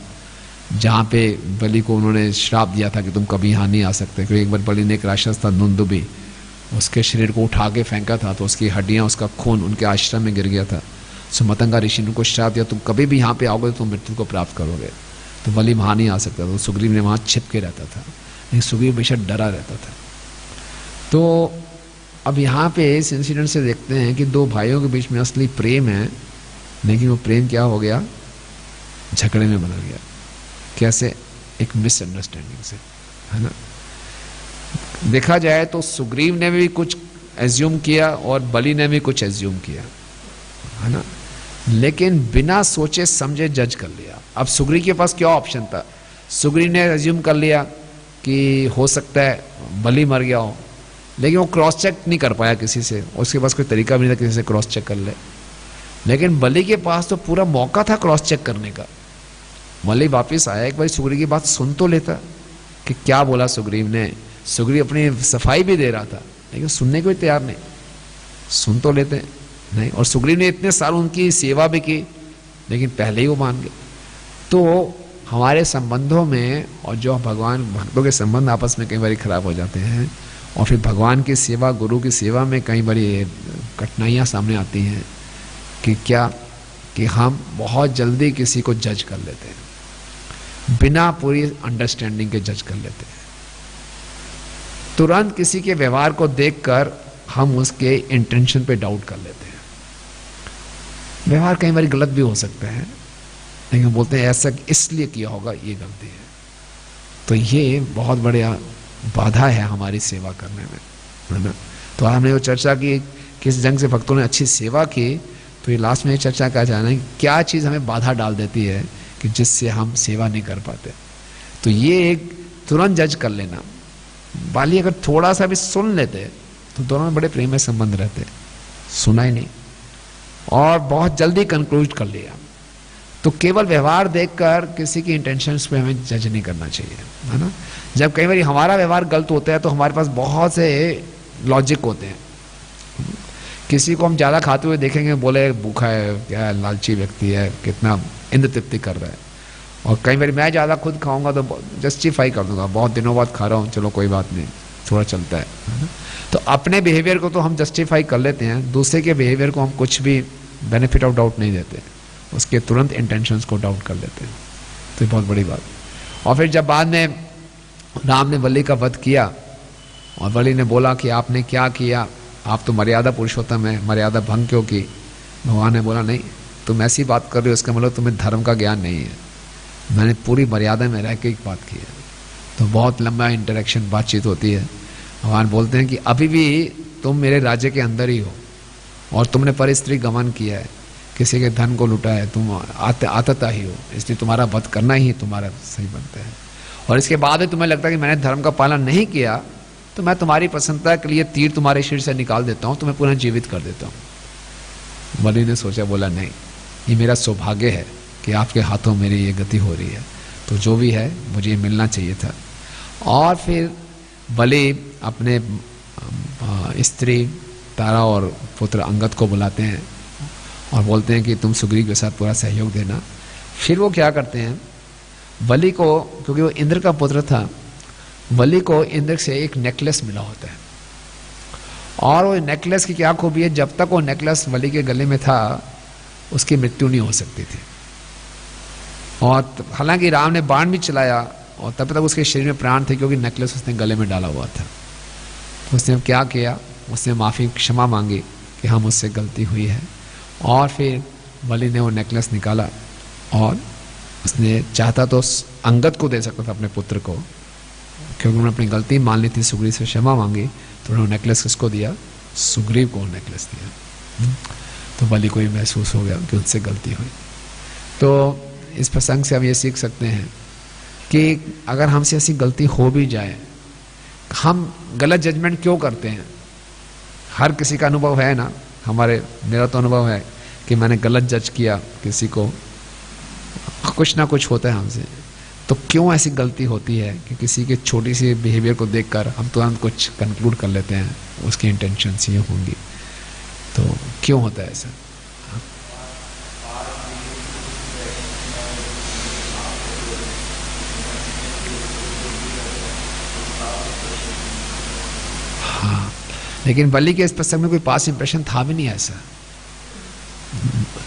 जहाँ पे बलि को उन्होंने श्राप दिया था कि तुम कभी यहाँ नहीं आ सकते। क्योंकि एक बार बलि ने एक राक्षस था नुंदुबी, उसके शरीर को उठा के फेंका था, तो उसकी हड्डियाँ, उसका खून उनके आश्रम में गिर गया था। सो मतंगा ऋषि ने उनको श्राप दिया, तुम कभी भी यहाँ पे आओगे तो तुम मृत्यु को प्राप्त करोगे। तो बलि वहाँ नहीं आ सकता, तो सुग्रीव ने वहाँ छिप के रहता था, लेकिन सुग्रीव बेशक डरा रहता था। तो अब यहाँ पे इस इंसिडेंट से देखते हैं कि दो भाइयों के बीच में असली प्रेम है, लेकिन वो प्रेम क्या हो गया, झगड़े में बदल गया। कैसे? एक मिसअंडरस्टैंडिंग से, है ना। देखा जाए तो सुग्रीव ने भी कुछ एज्यूम किया और बलि ने भी कुछ एज्यूम किया, है ना, लेकिन बिना सोचे समझे जज कर लिया। अब सुग्रीव के पास क्या ऑप्शन था? सुग्रीव ने एज्यूम कर लिया कि हो सकता है बलि मर गया हो, लेकिन वो क्रॉस चेक नहीं कर पाया किसी से, उसके पास कोई तरीका भी नहीं था किसी से क्रॉस चेक कर ले। लेकिन बलि के पास तो पूरा मौका था क्रॉस चेक करने का। बलि वापिस आया, एक बार सुग्रीव की बात सुन तो लेता कि क्या बोला सुग्रीव ने। सुग्रीव अपनी सफाई भी दे रहा था, लेकिन सुनने को भी तैयार नहीं, सुन तो लेते नहीं। और सुग्रीव ने इतने साल उनकी सेवा भी की, लेकिन पहले ही वो मान गए। तो हमारे संबंधों में और जो भगवान भक्तों के संबंध आपस में कई बार खराब हो जाते हैं, और फिर भगवान की सेवा, गुरु की सेवा में कई बार कठिनाइयाँ सामने आती हैं कि क्या, कि हम बहुत जल्दी किसी को जज कर लेते हैं, बिना पूरी अंडरस्टैंडिंग के जज कर लेते हैं। तुरंत किसी के व्यवहार को देखकर हम उसके इंटेंशन पे डाउट कर लेते हैं। व्यवहार कई बार गलत भी हो सकता है, लेकिन हम बोलते हैं ऐसा इसलिए किया होगा, ये गलती है। तो ये बहुत बढ़िया बाधा है हमारी सेवा करने में, है ना। तो हमने वो चर्चा की किस ढंग से भक्तों ने अच्छी सेवा की, तो ये लास्ट में ये चर्चा का जाना है क्या चीज़ हमें बाधा डाल देती है कि जिससे हम सेवा नहीं कर पाते। तो ये एक तुरंत जज कर लेना। बाली अगर थोड़ा सा भी सुन लेते तो दोनों में बड़े प्रेम में संबंध रहते, सुना ही नहीं और बहुत जल्दी कंक्लूड कर लिया। तो केवल व्यवहार देखकर किसी की इंटेंशंस पे हमें जज नहीं करना चाहिए, है ना। जब कई बार हमारा व्यवहार गलत होता है तो हमारे पास बहुत से लॉजिक होते हैं। किसी को हम ज़्यादा खाते हुए देखेंगे, बोले भूखा है, क्या लालची व्यक्ति है, कितना इंद्र तृप्ति कर रहा है। और कई बार मैं ज़्यादा खुद खाऊंगा तो जस्टिफाई कर दूंगा, बहुत दिनों बाद खा रहा हूँ, चलो कोई बात नहीं, थोड़ा चलता है ना। तो अपने बिहेवियर को तो हम जस्टिफाई कर लेते हैं, दूसरे के बिहेवियर को हम कुछ भी बेनिफिट ऑफ डाउट नहीं देते, उसके तुरंत इंटेंशंस को डाउट कर लेते हैं। तो ये बहुत बड़ी बात। और फिर जब बाद में राम ने बलि का वध किया और बलि ने बोला कि आपने क्या किया, आप तो मर्यादा पुरुषोत्तम है, मर्यादा भंग क्यों की। भगवान ने बोला नहीं, तुम ऐसी बात कर रहे हो, इसका मतलब तुम्हें धर्म का ज्ञान नहीं है, मैंने पूरी मर्यादा में रह के एक बात की है। तो बहुत लंबा इंटरेक्शन बातचीत होती है। भगवान बोलते हैं कि अभी भी तुम मेरे राज्य के अंदर ही हो और तुमने पर स्त्री गमन किया है, किसी के धन को लुटा है, तुम आतता ही हो, इसलिए तुम्हारा वध करना ही तुम्हारा सही बनता है। और इसके बाद तुम्हें लगता है कि मैंने धर्म का पालन नहीं किया, तो मैं तुम्हारी प्रसन्नता के लिए तीर तुम्हारे शरीर से निकाल देता हूँ, तुम्हें पुनः जीवित कर देता हूँ। बलि ने सोचा, बोला नहीं, ये मेरा सौभाग्य है कि आपके हाथों मेरी ये गति हो रही है, तो जो भी है मुझे मिलना चाहिए था। और फिर बलि अपने स्त्री तारा और पुत्र अंगद को बुलाते हैं और बोलते हैं कि तुम सुग्रीव के साथ पूरा सहयोग देना। फिर वो क्या करते हैं, बलि को, क्योंकि वो इंद्र का पुत्र था, बलि को इंद्र से एक नेकलेस मिला होता है। और वो नेकलेस की क्या खूबी है, जब तक वो नेकलेस बलि के गले में था उसकी मृत्यु नहीं हो सकती थी। और हालांकि राम ने बाण भी चलाया और तब तक उसके शरीर में प्राण थे, क्योंकि नेकलेस उसने गले में डाला हुआ था। तो उसने क्या किया, उसने माफ़ी क्षमा मांगी कि हाँ मुझसे गलती हुई है। और फिर बलि ने वो नेकलेस निकाला और उसने चाहता तो अंगद को दे सकता था, अपने पुत्र को, क्योंकि उन्होंने अपनी गलती मान ली थी, सुग्रीव से क्षमा मांगी, तो उन्होंने नेकलेस किसको दिया, सुग्रीव को नेकलेस दिया। तो बलि को ही महसूस हो गया कि उससे गलती हुई। तो इस प्रसंग से हम ये सीख सकते हैं कि अगर हमसे ऐसी गलती हो भी जाए, हम गलत जजमेंट क्यों करते हैं। हर किसी का अनुभव है ना, मेरा तो अनुभव है कि मैंने गलत जज किया किसी को, कुछ ना कुछ होता है हमसे। तो क्यों ऐसी गलती होती है कि किसी के छोटी सी बिहेवियर को देखकर हम तुरंत कुछ कंक्लूड कर लेते हैं उसकी इंटेंशंस ये होंगी। तो क्यों होता है ऐसा। हाँ, लेकिन बलि के इस प्रसंग में कोई पास इंप्रेशन था भी नहीं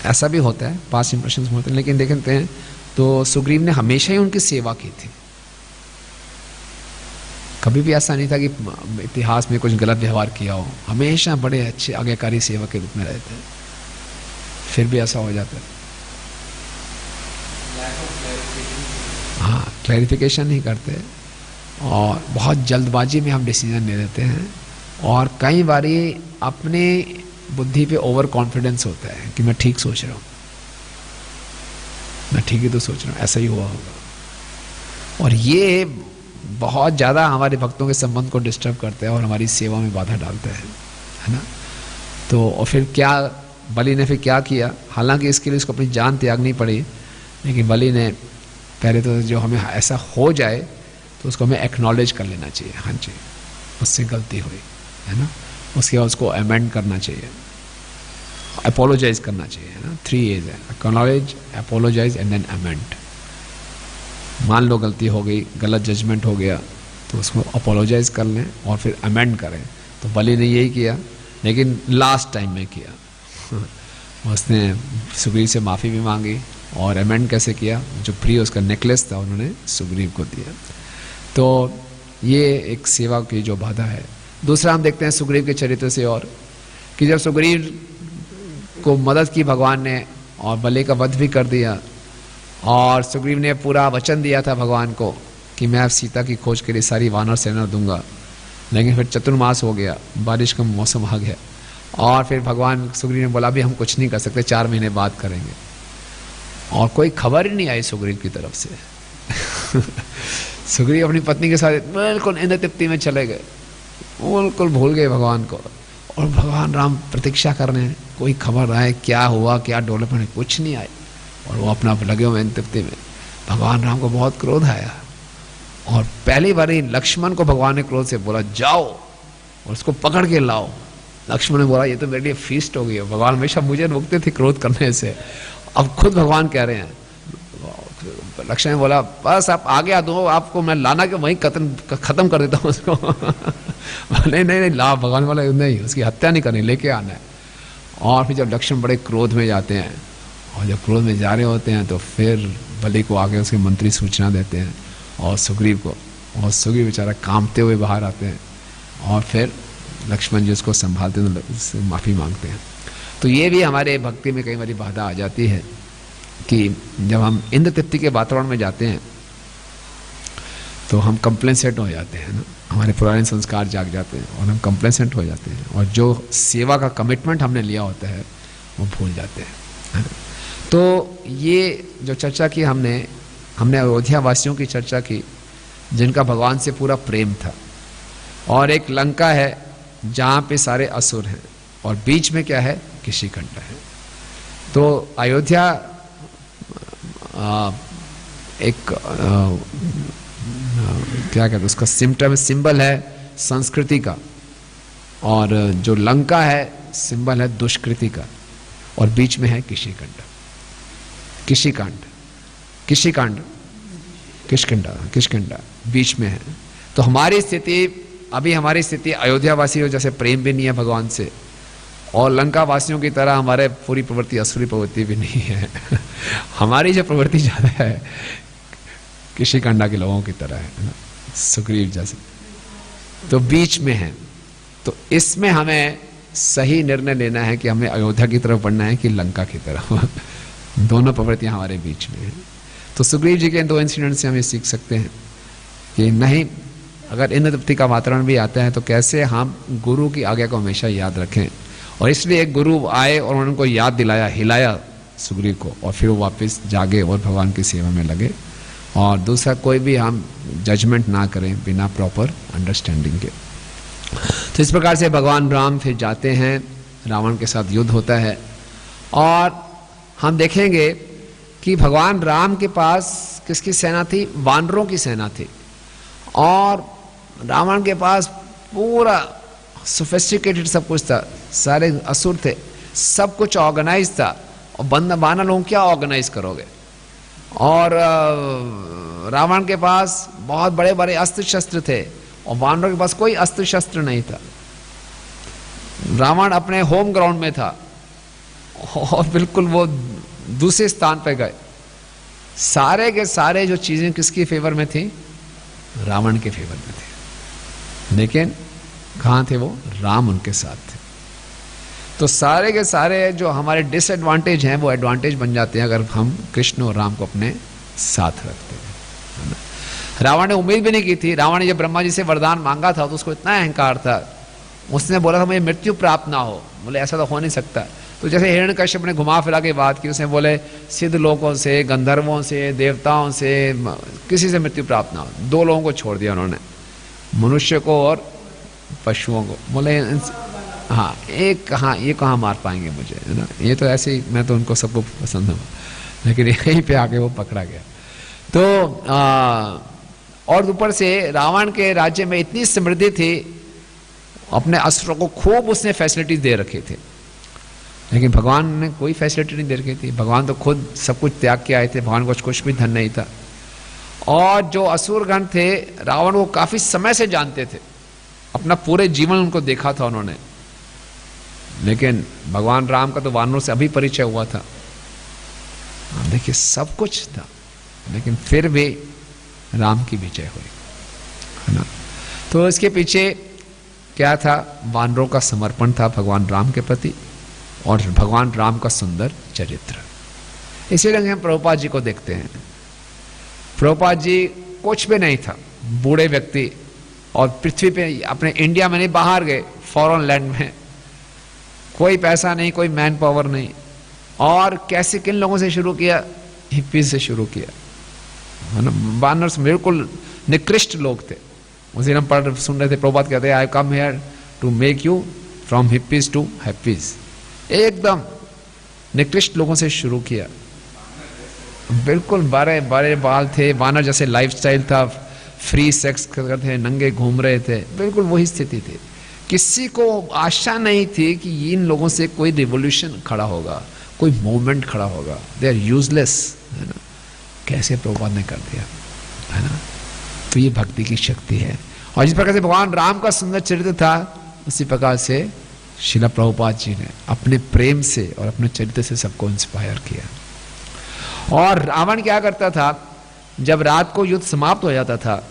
ऐसा भी होता है, पास इंप्रेशन होते हैं। लेकिन देखते हैं तो सुग्रीव ने हमेशा ही उनकी सेवा की थी, कभी भी ऐसा नहीं था कि इतिहास में कुछ गलत व्यवहार किया हो, हमेशा बड़े अच्छे आज्ञाकारी सेवा के रूप में रहते हैं। फिर भी ऐसा हो जाता है, हाँ, क्लैरिफिकेशन नहीं करते और बहुत जल्दबाजी में हम डिसीजन ले लेते हैं। और कई बारी अपने बुद्धि पे ओवर कॉन्फिडेंस होता है कि मैं ठीक सोच रहा हूँ, मैं ठीक ही तो सोच रहा हूँ, ऐसा ही हुआ होगा। और ये बहुत ज़्यादा हमारे भक्तों के संबंध को डिस्टर्ब करता है और हमारी सेवा में बाधा डालता है ना। तो और फिर क्या बलि ने फिर क्या किया, हालांकि इसके लिए उसको अपनी जान त्यागनी पड़ी, लेकिन बलि ने पहले तो जो हमें ऐसा हो जाए तो उसको हमें एक्नॉलेज कर लेना चाहिए, हाँ जी उससे गलती हुई है ना। उसके बाद उसको अमेंड करना चाहिए, अपोलोजाइज करना चाहिए, है ना। 3 A's है, acknowledge, apologise and then amend. मान लो गलती हो गई, गलत जजमेंट हो गया, तो उसको अपोलोजाइज कर लें और फिर अमेंड करें। तो बलि ने यही किया, लेकिन लास्ट टाइम में किया। उसने सुग्रीव से माफ़ी भी मांगी और अमेंड कैसे किया, जो प्रिय उसका नेकलेस था उन्होंने सुग्रीव को दिया। तो ये एक सेवा की जो बाधा है। दूसरा हम देखते हैं सुग्रीव के चरित्र से, और कि जब सुग्रीव को मदद की भगवान ने और बलि का वध भी कर दिया, और सुग्रीव ने पूरा वचन दिया था भगवान को कि मैं अब सीता की खोज के लिए सारी वानर सेना दूंगा, लेकिन फिर चतुर्मास हो गया, बारिश का मौसम आ गया, और फिर भगवान सुग्रीव ने बोला भी हम कुछ नहीं कर सकते, 4 महीने बाद करेंगे। और कोई खबर ही नहीं आई सुग्रीव की तरफ से। सुग्रीव अपनी पत्नी के साथ बिल्कुल इंद्र तृप्ति में चले गए, बिल्कुल भूल गए भगवान को, और भगवान राम प्रतीक्षा कर रहे हैं कोई खबर आए, क्या हुआ, क्या डेवलपमेंट, कुछ नहीं आए, और वो अपना लगे हुए इंद्र तृप्ति में। भगवान राम को बहुत क्रोध आया, और पहली बार लक्ष्मण को भगवान ने क्रोध से बोला जाओ और उसको पकड़ के लाओ। लक्ष्मण ने बोला ये तो मेरे लिए फीस्ट हो गई है, भगवान हमेशा मुझे रोकते थे क्रोध करने से, अब खुद भगवान कह रहे हैं। लक्ष्मण ने बोला बस आप आगे आ दो, आपको मैं लाना के वहीं खत्म कर देता हूँ उसको। नहीं नहीं नहीं ला, भगवान बोला नहीं, उसकी हत्या नहीं करनी, लेके आना है। और फिर जब लक्ष्मण बड़े क्रोध में जाते हैं, और जब क्रोध में जा रहे होते हैं तो फिर बलि को आगे उसके मंत्री सूचना देते हैं और सुग्रीव को, और सुग्रीव बेचारा कांपते हुए बाहर आते हैं, और फिर लक्ष्मण जी उसको संभालते हैं, उससे माफ़ी मांगते हैं। तो ये भी हमारे भक्ति में कई बार बाधा आ जाती है कि जब हम इंद्र तृप्ति के वातावरण में जाते हैं तो हम कंप्लेसेंट हो जाते हैं ना, हमारे पुराने संस्कार जाग जाते हैं और हम कंप्लेसेंट हो जाते हैं, और जो सेवा का कमिटमेंट हमने लिया होता है वो भूल जाते हैं। तो ये जो चर्चा की हमने अयोध्या वासियों की चर्चा की जिनका भगवान से पूरा प्रेम था, और एक लंका है जहाँ पे सारे असुर हैं, और बीच में क्या है, किशिखंड है। तो अयोध्या क्या कहते हैं उसका सिंबल है संस्कृति का, और जो लंका है सिंबल है दुष्कृति का, और बीच में है किष्किंधा बीच में है। तो हमारी स्थिति अयोध्या वासियों जैसे प्रेम भी नहीं है भगवान से, और लंका वासियों की तरह हमारे पूरी प्रवृत्ति असुरी प्रवृत्ति भी नहीं है। हमारी जो प्रवृत्ति ज़्यादा है किशिखंडा के लोगों की तरह है ना, सुग्रीव जैसे, तो बीच में है। तो इसमें हमें सही निर्णय लेना है कि हमें अयोध्या की तरफ बढ़ना है कि लंका की तरफ। दोनों प्रवृत्तियां हमारे बीच में हैं। तो सुग्रीव जी के इन 2 इंसिडेंट से हमें सीख सकते हैं कि नहीं, अगर इंद्र तृप्ति का वातावरण भी आता है तो कैसे हम गुरु की आज्ञा को हमेशा याद रखें। और इसलिए एक गुरु आए और उनको याद दिलाया, हिलाया सुग्रीव को, और फिर वो वापस जागे और भगवान की सेवा में लगे। और दूसरा, कोई भी हम जजमेंट ना करें बिना प्रॉपर अंडरस्टैंडिंग के। तो इस प्रकार से भगवान राम फिर जाते हैं, रावण के साथ युद्ध होता है, और हम देखेंगे कि भगवान राम के पास किसकी सेना थी, वानरों की सेना थी, और रावण के पास पूरा सोफिस्टिकेटेड सब कुछ था, सारे असुर थे, सब कुछ ऑर्गेनाइज था, और वानर लोग क्या ऑर्गेनाइज करोगे। और रावण के पास बहुत बड़े बड़े अस्त्र शस्त्र थे, और वानरों के पास कोई अस्त्र शस्त्र नहीं था। रावण अपने होम ग्राउंड में था, और बिल्कुल वो दूसरे स्थान पे गए। सारे के सारे जो चीजें किसकी फेवर में थी, रावण के फेवर में थे, लेकिन कहाँ थे वो, राम उनके साथ थे। तो सारे के सारे जो हमारे डिसएडवांटेज हैं वो एडवांटेज बन जाते हैं अगर हम कृष्ण और राम को अपने साथ रखते हैं। रावण ने उम्मीद भी नहीं की थी। रावण ने जब ब्रह्मा जी से वरदान मांगा था तो उसको इतना अहंकार था, उसने बोला था मुझे मृत्यु प्राप्त ना हो। बोले ऐसा तो हो नहीं सकता। तो जैसे हिरण्यकश्यप ने घुमा फिरा के बात की, उसने बोले सिद्ध लोगों से, गंधर्वों से, देवताओं से, किसी से मृत्यु प्राप्त ना हो। 2 लोगों को छोड़ दिया उन्होंने, मनुष्य को और पशुओं को। बोले हाँ ये कहाँ मार पाएंगे मुझे, है ना। ये तो ऐसे ही, मैं तो उनको सबको पसंद हूँ, लेकिन यहीं पे आके वो पकड़ा गया। तो और ऊपर से रावण के राज्य में इतनी समृद्धि थी, अपने अस्त्रों को खूब उसने फैसिलिटीज दे रखे थे, लेकिन भगवान ने कोई फैसिलिटी नहीं दे रखी थी। भगवान तो खुद सब कुछ त्याग के आए थे, भगवान को कुछ भी धन नहीं था। और जो असुरगण थे, रावण को काफी समय से जानते थे, अपना पूरे जीवन उनको देखा था उन्होंने, लेकिन भगवान राम का तो वानरों से अभी परिचय हुआ था। देखिए सब कुछ था, लेकिन फिर भी राम की विजय हुई, है ना। तो इसके पीछे क्या था? वानरों का समर्पण था भगवान राम के प्रति और भगवान राम का सुंदर चरित्र। इसीलिए हम प्रभुपाद जी को देखते हैं। प्रभुपाद जी कुछ भी नहीं था, बूढ़े व्यक्ति, और पृथ्वी पे अपने इंडिया में नहीं, बाहर गए फॉरेन लैंड में, कोई पैसा नहीं, कोई मैन पावर नहीं, और कैसे किन लोगों से शुरू किया? हिप्पी से शुरू किया, है ना। वानर्स बिल्कुल निकृष्ट लोग थे। उसे हम पढ़ सुन रहे थे, प्रभुपाद कहते हैं I come here to make you from hippies to happies. एकदम निकृष्ट लोगों से शुरू किया, बिल्कुल बड़े बड़े बाल थे, वानर जैसे लाइफस्टाइल था, फ्री सेक्स करते थे, नंगे घूम रहे थे, बिल्कुल वही स्थिति थी। किसी को आशा नहीं थी कि इन लोगों से कोई रिवॉल्यूशन खड़ा होगा, कोई मूवमेंट खड़ा होगा। दे आर यूजलेस, है ना। कैसे प्रभुपाद ने कर दिया, है ना। तो ये भक्ति की शक्ति है। और जिस प्रकार से भगवान राम का सुंदर चरित्र था, उसी प्रकार से शिला प्रभुपाद जी ने अपने प्रेम से और अपने चरित्र से सबको इंस्पायर किया। और रावण क्या करता था? जब रात को युद्ध समाप्त हो जाता था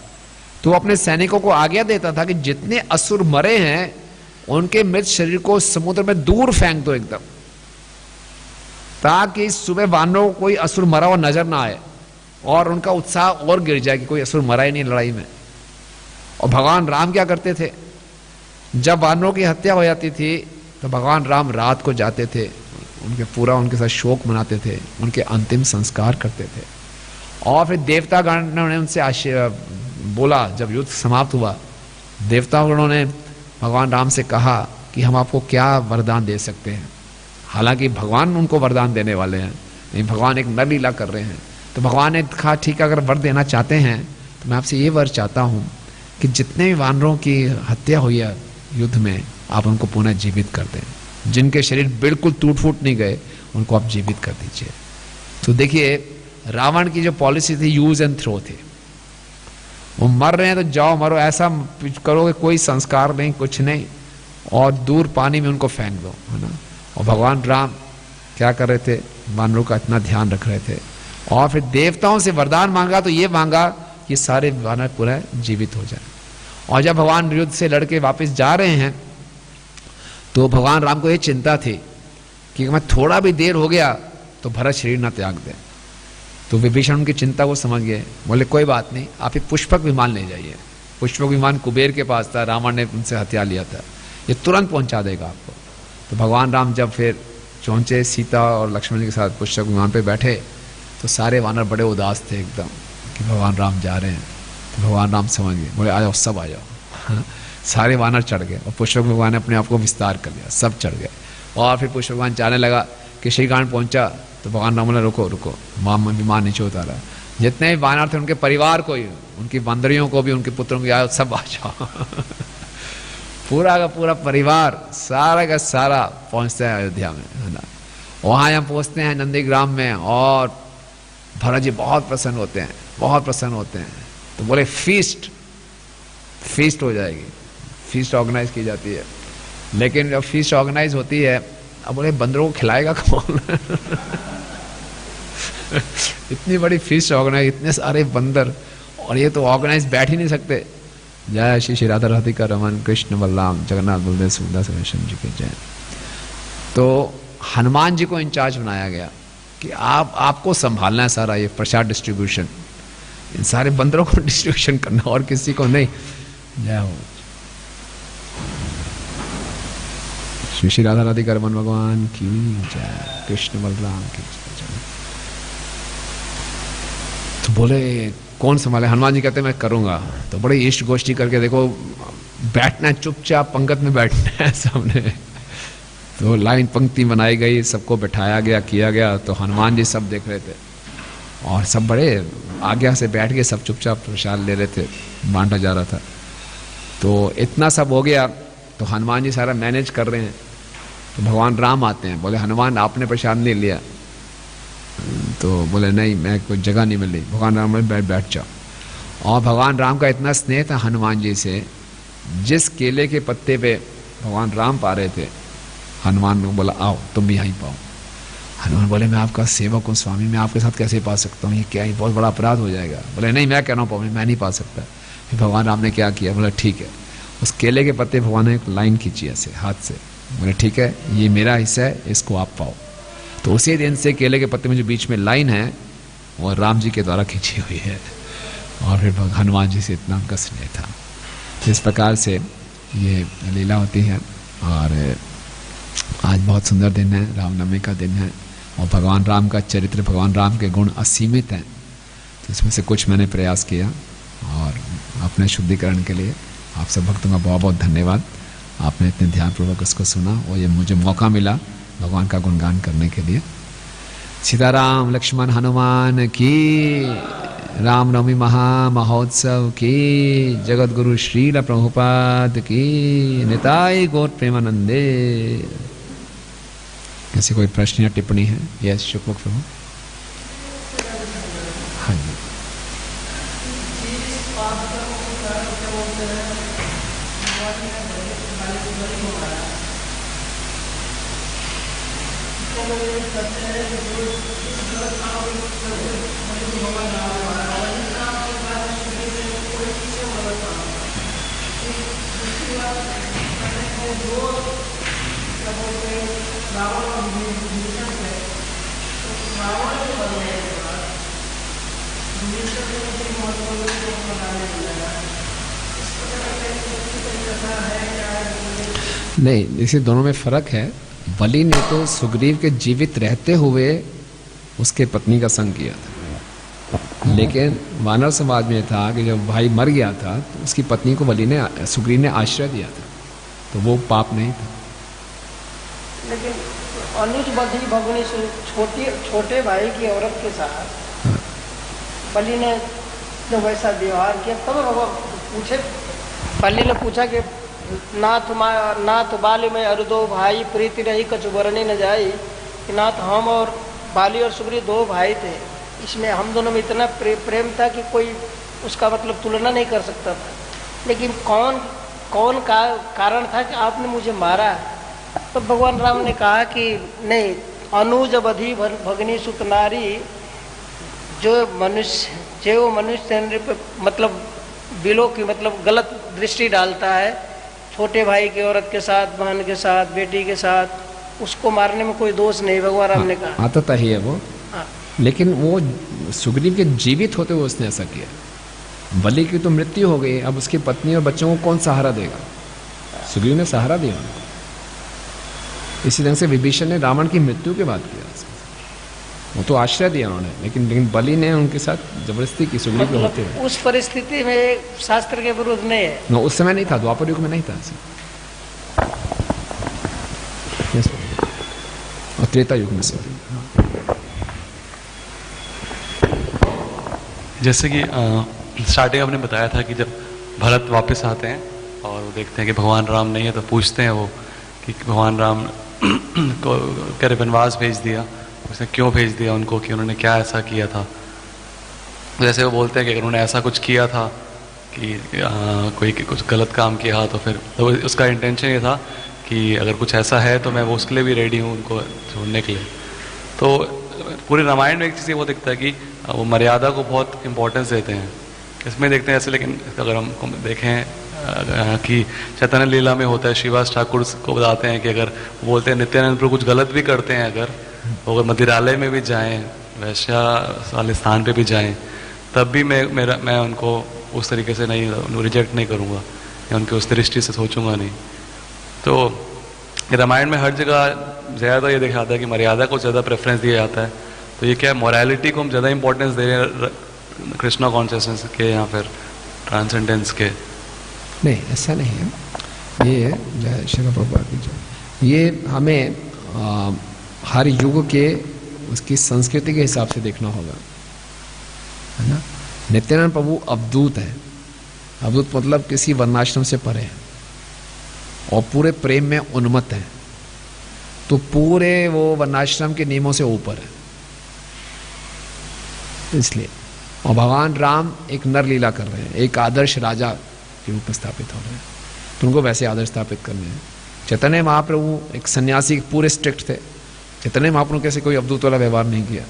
तो अपने सैनिकों को आज्ञा देता था कि जितने असुर मरे हैं उनके मृत शरीर को समुद्र में दूर फेंक दो एकदम, ताकि सुबह वानरों को कोई असुर मरा हुआ नजर ना आए और उनका उत्साह और गिर जाए कि कोई असुर मरा ही नहीं लड़ाई में। और भगवान राम क्या करते थे? जब वानरों की हत्या हो जाती थी तो भगवान राम रात को जाते थे, उनके साथ शोक मनाते थे, उनके अंतिम संस्कार करते थे। और फिर देवतागण ने उनसे बोला, जब युद्ध समाप्त हुआ, देवतागणों ने भगवान राम से कहा कि हम आपको क्या वरदान दे सकते हैं। हालांकि भगवान उनको वरदान देने वाले हैं, नहीं, भगवान एक नर लीला कर रहे हैं। तो भगवान ने कहा ठीक है, अगर वर देना चाहते हैं तो मैं आपसे ये वर चाहता हूँ कि जितने भी वानरों की हत्या हुई है युद्ध में, आप उनको पुनः जीवित कर दें। जिनके शरीर बिल्कुल टूट फूट नहीं गए उनको आप जीवित कर दीजिए। तो देखिए, रावण की जो पॉलिसी थी यूज एंड थ्रो थी। वो मर रहे हैं तो जाओ मरो, ऐसा करोगे कोई संस्कार नहीं, कुछ नहीं, और दूर पानी में उनको फेंक दो, है ना। और भगवान राम क्या कर रहे थे? वानरों का इतना ध्यान रख रहे थे। और फिर देवताओं से वरदान मांगा तो ये मांगा कि सारे वानर पूरा जीवित हो जाए। और जब भगवान युद्ध से लड़के वापस जा रहे हैं तो भगवान राम को ये चिंता थी कि मैं थोड़ा भी देर हो गया तो भरत शरीर ना त्याग दे। तो विभीषण उनकी चिंता को समझ गए, बोले कोई बात नहीं, आप एक पुष्पक विमान ले जाइए। पुष्पक विमान कुबेर के पास था, रावण ने उनसे हथियार लिया था, ये तुरंत पहुंचा देगा आपको। तो भगवान राम जब फिर पहुंचे, सीता और लक्ष्मण जी के साथ पुष्पक विमान पे बैठे, तो सारे वानर बड़े उदास थे एकदम कि भगवान राम जा रहे हैं। तो भगवान राम समझ गए, बोले आ जाओ, सब आ जाओ। सारे वानर चढ़ गए और पुष्पक भगवान ने अपने आप को विस्तार कर लिया, सब चढ़ गए। और फिर पुष्पक भगवान जाने लगा कि श्रीकांड पहुंचा तो भगवान राम बोले रुको रुको, विमान नीचे उतारा। जितने भी वानर थे उनके परिवार को ही, उनकी बंदरियों को भी, उनके पुत्रों को आया, सब आ जाओ। पूरा का पूरा परिवार, सारा का सारा पहुंचता है अयोध्या में, है ना। वहाँ हम पहुँचते हैं नंदीग्राम में, और भरत जी बहुत प्रसन्न होते हैं, बहुत प्रसन्न होते हैं। तो बोले फीस्ट हो जाएगी, फीस्ट ऑर्गेनाइज की जाती है। लेकिन जब फीस्ट ऑर्गेनाइज होती है, अब बोले बंदरों को खिलाएगा कौन? इतनी बड़ी फीस्ट ऑर्गेनाइज, इतने सारे बंदर, और ये तो ऑर्गेनाइज बैठ ही नहीं सकते। जय श्री श्री राधा राधिका रमन कृष्ण बलराम जगन्नाथ बलदेव सुभद्रा सुदर्शन जी के जय। तो हनुमान जी को इंचार्ज बनाया गया कि आपको संभालना है सारा ये प्रसाद डिस्ट्रीब्यूशन, इन सारे बंदरों को डिस्ट्रीब्यूशन करना, और किसी को नहीं। जय हो श्री श्री राधा राधिका रमन भगवान की जय, कृष्ण बलराम की जय। तो बोले कौन संभाले? हनुमान जी कहते मैं करूंगा। तो बड़े इष्ट गोष्ठी करके, देखो बैठना है चुपचाप, पंगत में बैठना है सामने। तो लाइन पंक्ति बनाई गई, सबको बैठाया गया, किया गया। तो हनुमान जी सब देख रहे थे और सब बड़े आज्ञा से बैठ के सब चुपचाप प्रसाद ले रहे थे, बांटा जा रहा था। तो इतना सब हो गया तो हनुमान जी सारा मैनेज कर रहे हैं। तो भगवान राम आते हैं, बोले हनुमान आपने प्रसाद नहीं लिया? तो बोले नहीं, मैं कोई जगह नहीं मिली। भगवान राम बोले बैठ जाओ। और भगवान राम का इतना स्नेह था हनुमान जी से, जिस केले के पत्ते पे भगवान राम पा रहे थे, हनुमान ने बोला आओ तुम भी यहीं पाओ। हनुमान बोले मैं आपका सेवक हूँ स्वामी, मैं आपके साथ कैसे पा सकता हूँ? ये क्या, ये बहुत बड़ा अपराध हो जाएगा। बोले नहीं, मैं कह रहा हूँ पाओ, मैं नहीं पा सकता। फिर भगवान राम ने क्या किया, बोला ठीक है, उस केले के पत्ते भगवान ने एक लाइन खींची ऐसे हाथ से, बोले ठीक है ये मेरा हिस्सा है, इसको आप पाओ। तो उसी दिन से केले के पत्ते में जो बीच में लाइन है वो राम जी के द्वारा खींची हुई है, और फिर हनुमान जी से इतना उनका स्नेह था। तो इस प्रकार से ये लीला होती है। और आज बहुत सुंदर दिन है, रामनवमी का दिन है, और भगवान राम का चरित्र, भगवान राम के गुण असीमित हैं। तो इसमें से कुछ मैंने प्रयास किया, और अपने शुद्धिकरण के लिए आप सब भक्तों का बहुत बहुत धन्यवाद। आपने इतने ध्यानपूर्वक उसको सुना, और ये मुझे मौका मिला भगवान का गुणगान करने के लिए। सीताराम लक्ष्मण हनुमान की, रामनवमी महोत्सव की, जगत गुरु श्रील प्रभुपाद की, निताई गौर प्रेमानंदे। किसी कोई प्रश्न या टिप्पणी है? यस शुक्ल प्रभु। हाँ जी। नहीं, इसे दोनों में फर्क है। बलि ने तो सुग्रीव के जीवित रहते हुए उसके पत्नी का संग किया था, लेकिन वानर समाज में था कि जब भाई मर गया था तो उसकी पत्नी को बलि ने, सुग्रीव ने आश्रय दिया था, तो वो पाप नहीं था। लेकिन अनुज बधी भगनी छोटे भाई की औरत के साथ बलि ने जो वैसा व्यवहार किया, तब भगवान पूछे, बलि ने पूछा कि नाथ बाली में अरुदो भाई प्रीति रही कछु बरनी न जाई, कि नाथ हम और बाली और सुग्रीव दो भाई थे, इसमें हम दोनों में इतना प्रेम था कि कोई उसका मतलब तुलना नहीं कर सकता था। लेकिन कौन कारण था कि आपने मुझे मारा? तो भगवान राम ने कहा कि नहीं, अनुज बधी भगनी सुत नारी, जो मनुष्य पे मतलब बिलो की मतलब गलत दृष्टि डालता है, छोटे भाई की औरत के साथ, बहन के साथ, बेटी के साथ, उसको मारने में कोई दोष नहीं, भगवान राम ने कहा। आता ही है वो। हाँ। लेकिन वो सुग्रीव के जीवित होते हुए उसने ऐसा किया। बलि की तो मृत्यु हो गई, अब उसकी पत्नी और बच्चों को कौन सहारा देगा? सुग्रीव ने सहारा दिया उनको। इसी ढंग से विभीषण ने रावण की मृत्यु के बाद किया, वो तो आश्रय दिया उन्होंने, लेकिन बलि ने उनके साथ जबरदस्ती की सुग्रीव के होते हुए। उस परिस्थिति में शास्त्र के विरुद्ध नहीं है। no, उस समय नहीं था, द्वापर युग में नहीं था ऐसा। और त्रेता युग में सॉरी। जैसे कि स्टार्टिंग आपने बताया था कि जब भरत वापस आते हैं और वो देखते हैं कि भगवान राम नहीं है, तो पूछते हैं वो कि भगवान राम को करे वनवास भेज दिया, उसने क्यों भेज दिया उनको, कि उन्होंने क्या ऐसा किया था। जैसे वो बोलते हैं कि अगर उन्होंने ऐसा कुछ किया था कि कोई कुछ गलत काम किया तो फिर तो उसका इंटेंशन ये था कि अगर कुछ ऐसा है तो मैं वो उसके लिए भी रेडी हूँ, उनको छोड़ने के लिए। तो पूरे रामायण में एक चीज़ ये वो दिखता है कि वो मर्यादा को बहुत इम्पोर्टेंस देते हैं। इसमें देखते हैं ऐसे, लेकिन अगर हम देखें कि चैतन्य लीला में होता है, श्रीवास ठाकुर को बताते हैं कि अगर बोलते हैं नित्यानंद प्रभु कुछ गलत भी करते हैं, अगर मंदिरालय में भी जाएं, वैश्या वाले स्थान पे भी जाएं, तब भी मैं उनको उस तरीके से नहीं रिजेक्ट नहीं करूँगा या उनके उस दृष्टि से सोचूंगा नहीं। तो रामायण में हर जगह ज़्यादा ये दिखाता है कि मर्यादा को ज़्यादा प्रेफरेंस दिया जाता है। तो ये क्या मोरालिटी को हम ज़्यादा इंपॉर्टेंस दे रहे हैं कृष्णा कॉन्शियसनेस के या फिर ट्रांसेंडेंस के? नहीं, ऐसा नहीं है। ये जय श्री प्रभुपाद की जय, ये हमें हर युग के उसकी संस्कृति के हिसाब से देखना होगा, है ना। नित्यानंद प्रभु अवधूत है। अवधूत मतलब किसी वर्णाश्रम से परे है और पूरे प्रेम में उन्मत्त है, तो पूरे वो वर्णाश्रम के नियमों से ऊपर है इसलिए। और भगवान राम एक नर लीला कर रहे हैं, एक आदर्श राजा के रूप में स्थापित हो रहे हैं, तो उनको वैसे आदर्श स्थापित करने हैं। चैतन्य महाप्रभु एक सन्यासी पूरे स्ट्रिक्ट थे। चैतन्य महाप्रभु कैसे कोई अवधूत वाला व्यवहार नहीं किया,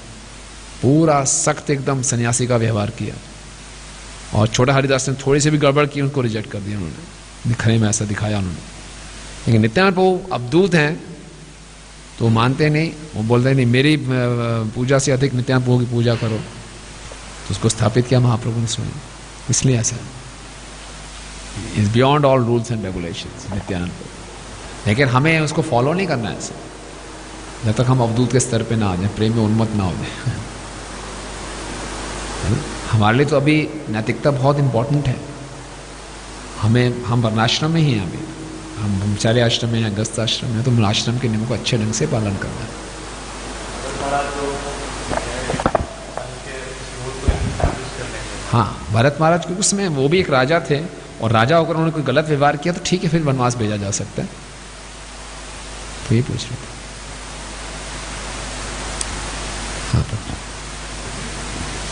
पूरा सख्त एकदम सन्यासी का व्यवहार किया। और छोटा हरिदास ने थोड़ी सी भी गड़बड़ की उनको रिजेक्ट कर दिया उन्होंने, दिखने में ऐसा दिखाया उन्होंने। लेकिन नित्यानंद प्रभु अवधूत हैं तो मानते नहीं, वो बोलते नहीं मेरी पूजा से अधिक नित्यानंद प्रभु की पूजा करो, तो उसको स्थापित किया महाप्रभु ने स्वयं। इसलिए ऐसा is beyond all rules and regulations Nityananda Prabhu. लेकिन हमें उसको फॉलो नहीं करना है ऐसे, जब तक हम अवधूत के स्तर पे ना आ जाए, प्रेम में उन्मत्त ना हो जाए। हमारे लिए तो अभी नैतिकता बहुत इंपॉर्टेंट है। हम वर्णाश्रम में ही हैं अभी, हम ब्रह्मचार्य आश्रम में हैं, गृहस्थ आश्रम में, तो आश्रम के नियमों को अच्छे ढंग से पालन करना है। हाँ, भरत महाराज के उसमें वो भी एक राजा थे, और राजा होकर उन्होंने कोई गलत व्यवहार किया तो ठीक है, फिर वनवास भेजा जा सकता है। तो ये पूछ रहे थे। हाँ,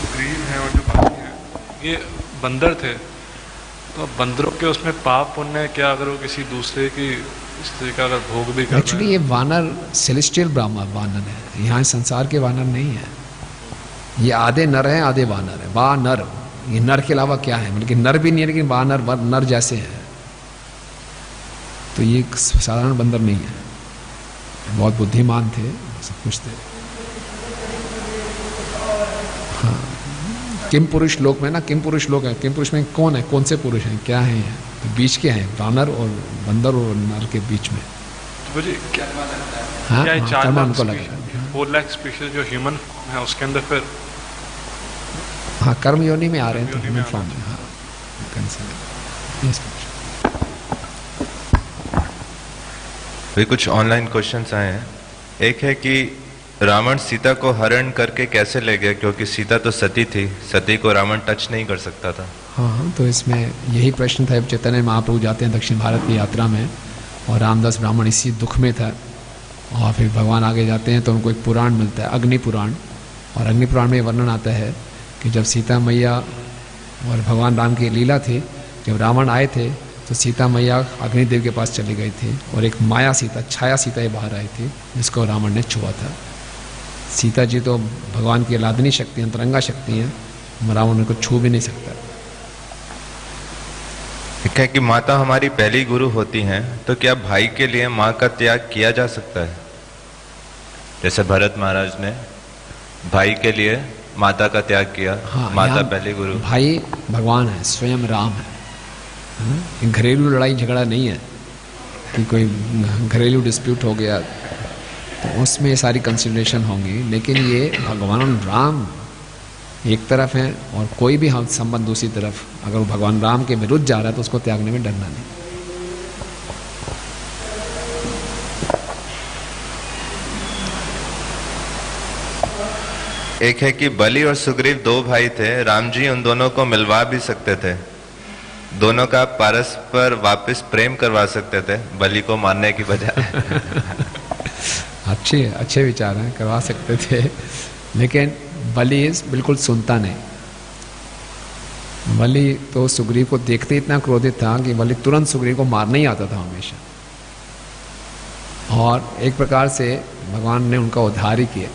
सुग्रीव हैं और जो बाकी हैं ये बंदर थे, तो बंदरों के उसमें पाप पुण्य क्या, अगर वो किसी दूसरे की स्त्री का अगर भोग भी कर रहे हैं? एक्चुअली ये वानर सेलेस्टियल ब्राह्मण वानर है, यहाँ संसार के वानर नहीं है। ये आधे नर हैं आधे वानर है। वा नर, ये नर के अलावा क्या है, मतलब नर भी नहीं है लेकिन वानर नर जैसे हैं। तो ये साधारण बंदर नहीं है, बहुत बुद्धिमान थे, सब कुछ थे। हाँ, किम पुरुष लोक में ना, किम पुरुष लोक है, किम पुरुष में कौन है, कौन से पुरुष हैं, क्या है ये? तो बीच के हैं, वानर और बंदर और नर के बीच में। तो जी क्या हाँ, क्या 4 लाख उनको लगा 4 लाख स्पीशीज जो ह्यूमन है उसके अंदर फिर हाँ कर्म योनि में आ रहे हैं, तो ह्यूमन फॉर्म में। हाँ, भी कुछ ऑनलाइन क्वेश्चंस आए हैं। एक है कि रावण सीता को हरण करके कैसे ले गया, क्योंकि सीता तो सती थी, सती को रावण टच नहीं कर सकता था। हाँ, तो इसमें यही प्रश्न था। चैतन्य महाप्रभु जाते हैं दक्षिण भारत की यात्रा में, और रामदास ब्राह्मण इसी दुख में था, और फिर भगवान आगे जाते हैं तो उनको एक पुराण मिलता है, अग्नि पुराण। और अग्नि पुराण में वर्णन आता है कि जब सीता मैया और भगवान राम की लीला थी, जब रावण आए थे तो सीता मैया अग्निदेव के पास चली गई थी, और एक माया सीता, छाया सीता ही बाहर आई थी, जिसको रावण ने छुआ था। सीता जी तो भगवान की लादनी शक्ति, अंतरंगा शक्ति है, रावण उनको छू भी नहीं सकता। एक है कि माता हमारी पहली गुरु होती हैं, तो क्या भाई के लिए माँ का त्याग किया जा सकता है? जैसे भरत महाराज ने भाई के लिए माता का त्याग किया। हाँ, माता पहली गुरु। भाई भगवान है, स्वयं राम है। घरेलू लड़ाई झगड़ा नहीं है कि कोई घरेलू डिस्प्यूट हो गया तो उसमें ये सारी कंसिडरेशन होंगी, लेकिन ये भगवान राम एक तरफ हैं और कोई भी हम संबंध दूसरी तरफ, अगर वो भगवान राम के विरुद्ध जा रहा है तो उसको त्यागने में डरना नहीं। एक है कि बलि और सुग्रीव 2 भाई थे, राम जी उन दोनों को मिलवा भी सकते थे, दोनों का परस्पर वापस प्रेम करवा सकते थे बलि को मारने की बजाय। अच्छे विचार हैं, करवा सकते थे, लेकिन बलि बिल्कुल सुनता नहीं। बलि तो सुग्रीव को देखते इतना क्रोधित था कि बलि तुरंत सुग्रीव को मारना ही आता था हमेशा, और एक प्रकार से भगवान ने उनका उद्धार ही किया,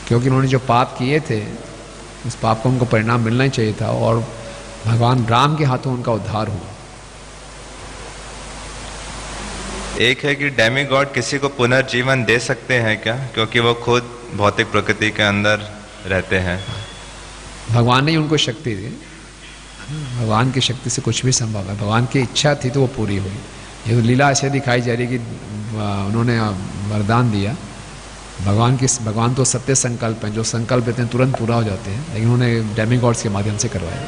क्योंकि उन्होंने जो पाप किए थे उस पाप को उनको परिणाम मिलना ही चाहिए था, और भगवान राम के हाथों उनका उद्धार हुआ। एक है कि डेमीगॉड किसी को पुनर्जीवन दे सकते हैं क्या, क्योंकि वो खुद भौतिक प्रकृति के अंदर रहते हैं? भगवान ने ही उनको शक्ति दी, भगवान की शक्ति से कुछ भी संभव है। भगवान की इच्छा थी तो वो पूरी हुई। ये तो लीला ऐसे दिखाई जा रही कि उन्होंने वरदान दिया। भगवान तो सत्य संकल्प हैं, जो संकल्प देते हैं तुरंत पूरा हो जाते हैं, लेकिन उन्होंने डेमीगॉड्स के माध्यम से करवाया।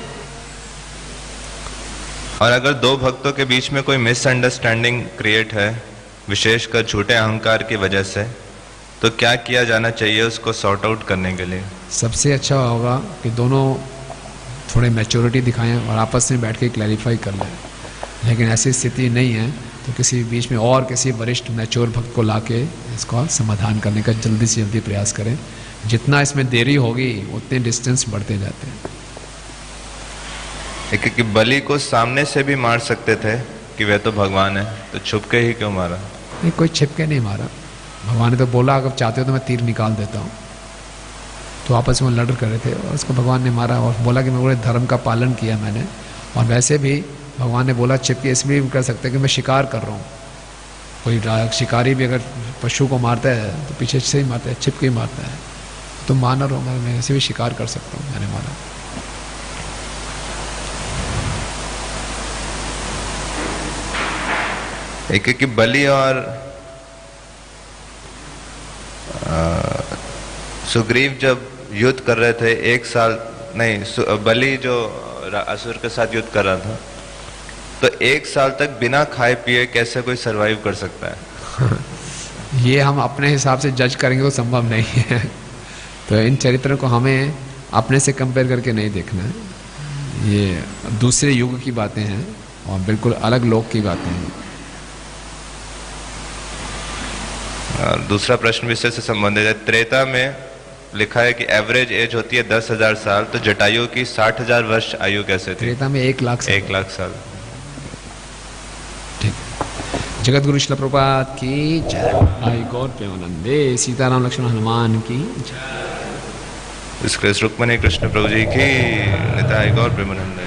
और अगर 2 भक्तों के बीच में कोई मिसअंडरस्टैंडिंग क्रिएट है, विशेषकर झूठे अहंकार की वजह से, तो क्या किया जाना चाहिए उसको सॉर्ट आउट करने के लिए? सबसे अच्छा होगा कि दोनों थोड़े मैच्योरिटी दिखाएं और आपस में बैठ के क्लैरिफाई कर लें। लेकिन ऐसी स्थिति नहीं है तो किसी बीच में और किसी वरिष्ठ मैच्योर भक्त को लाके इसको समाधान करने का जल्दी से जल्दी प्रयास करें। जितना इसमें देरी होगी उतने डिस्टेंस बढ़ते जाते हैं। एक कि बलि को सामने से भी मार सकते थे कि वे तो भगवान है, तो छुप के ही क्यों मारा? नहीं, कोई छिप के नहीं मारा। भगवान ने तो बोला अगर चाहते हो तो मैं तीर निकाल देता हूँ। तो आपस में लड़ कर रहे थे और उसको भगवान ने मारा और बोला कि मैं पूरे धर्म का पालन किया मैंने। और वैसे भी भगवान ने बोला छिप के इसलिए भी कर सकते हैं कि मैं शिकार कर रहा हूँ। कोई शिकारी भी अगर पशु को मारता है तो पीछे से ही मारता है, छिप के ही मारता है। तुम मानर हो, मैं ऐसे भी शिकार कर सकता हूँ, मैंने मारा। एक है कि बलि और सुग्रीव जब युद्ध कर रहे थे, 1 साल नहीं, बलि जो असुर के साथ युद्ध कर रहा था, तो 1 साल तक बिना खाए पिए कैसे कोई सरवाइव कर सकता है? ये हम अपने हिसाब से जज करेंगे तो संभव नहीं है। तो इन चरित्रों को हमें अपने से कंपेयर करके नहीं देखना है। ये दूसरे युग की बातें हैं और बिल्कुल अलग लोक की बातें हैं। और दूसरा प्रश्न विषय से संबंधित है। त्रेता में लिखा है कि एवरेज एज होती है 10,000 साल, तो जटायु की 60,000 वर्ष आयु कैसे थी? त्रेता में 1 लाख साल। 1 लाख साल। ठीक। जगत गुरु शिला प्रभुपाद की जय। भाई गौर प्रेमानंदे, सीताराम लक्ष्मण हनुमान की जय। इसके रुक्मणी कृष्ण प्रभु जी की निताई गौर प्रेमानंदे।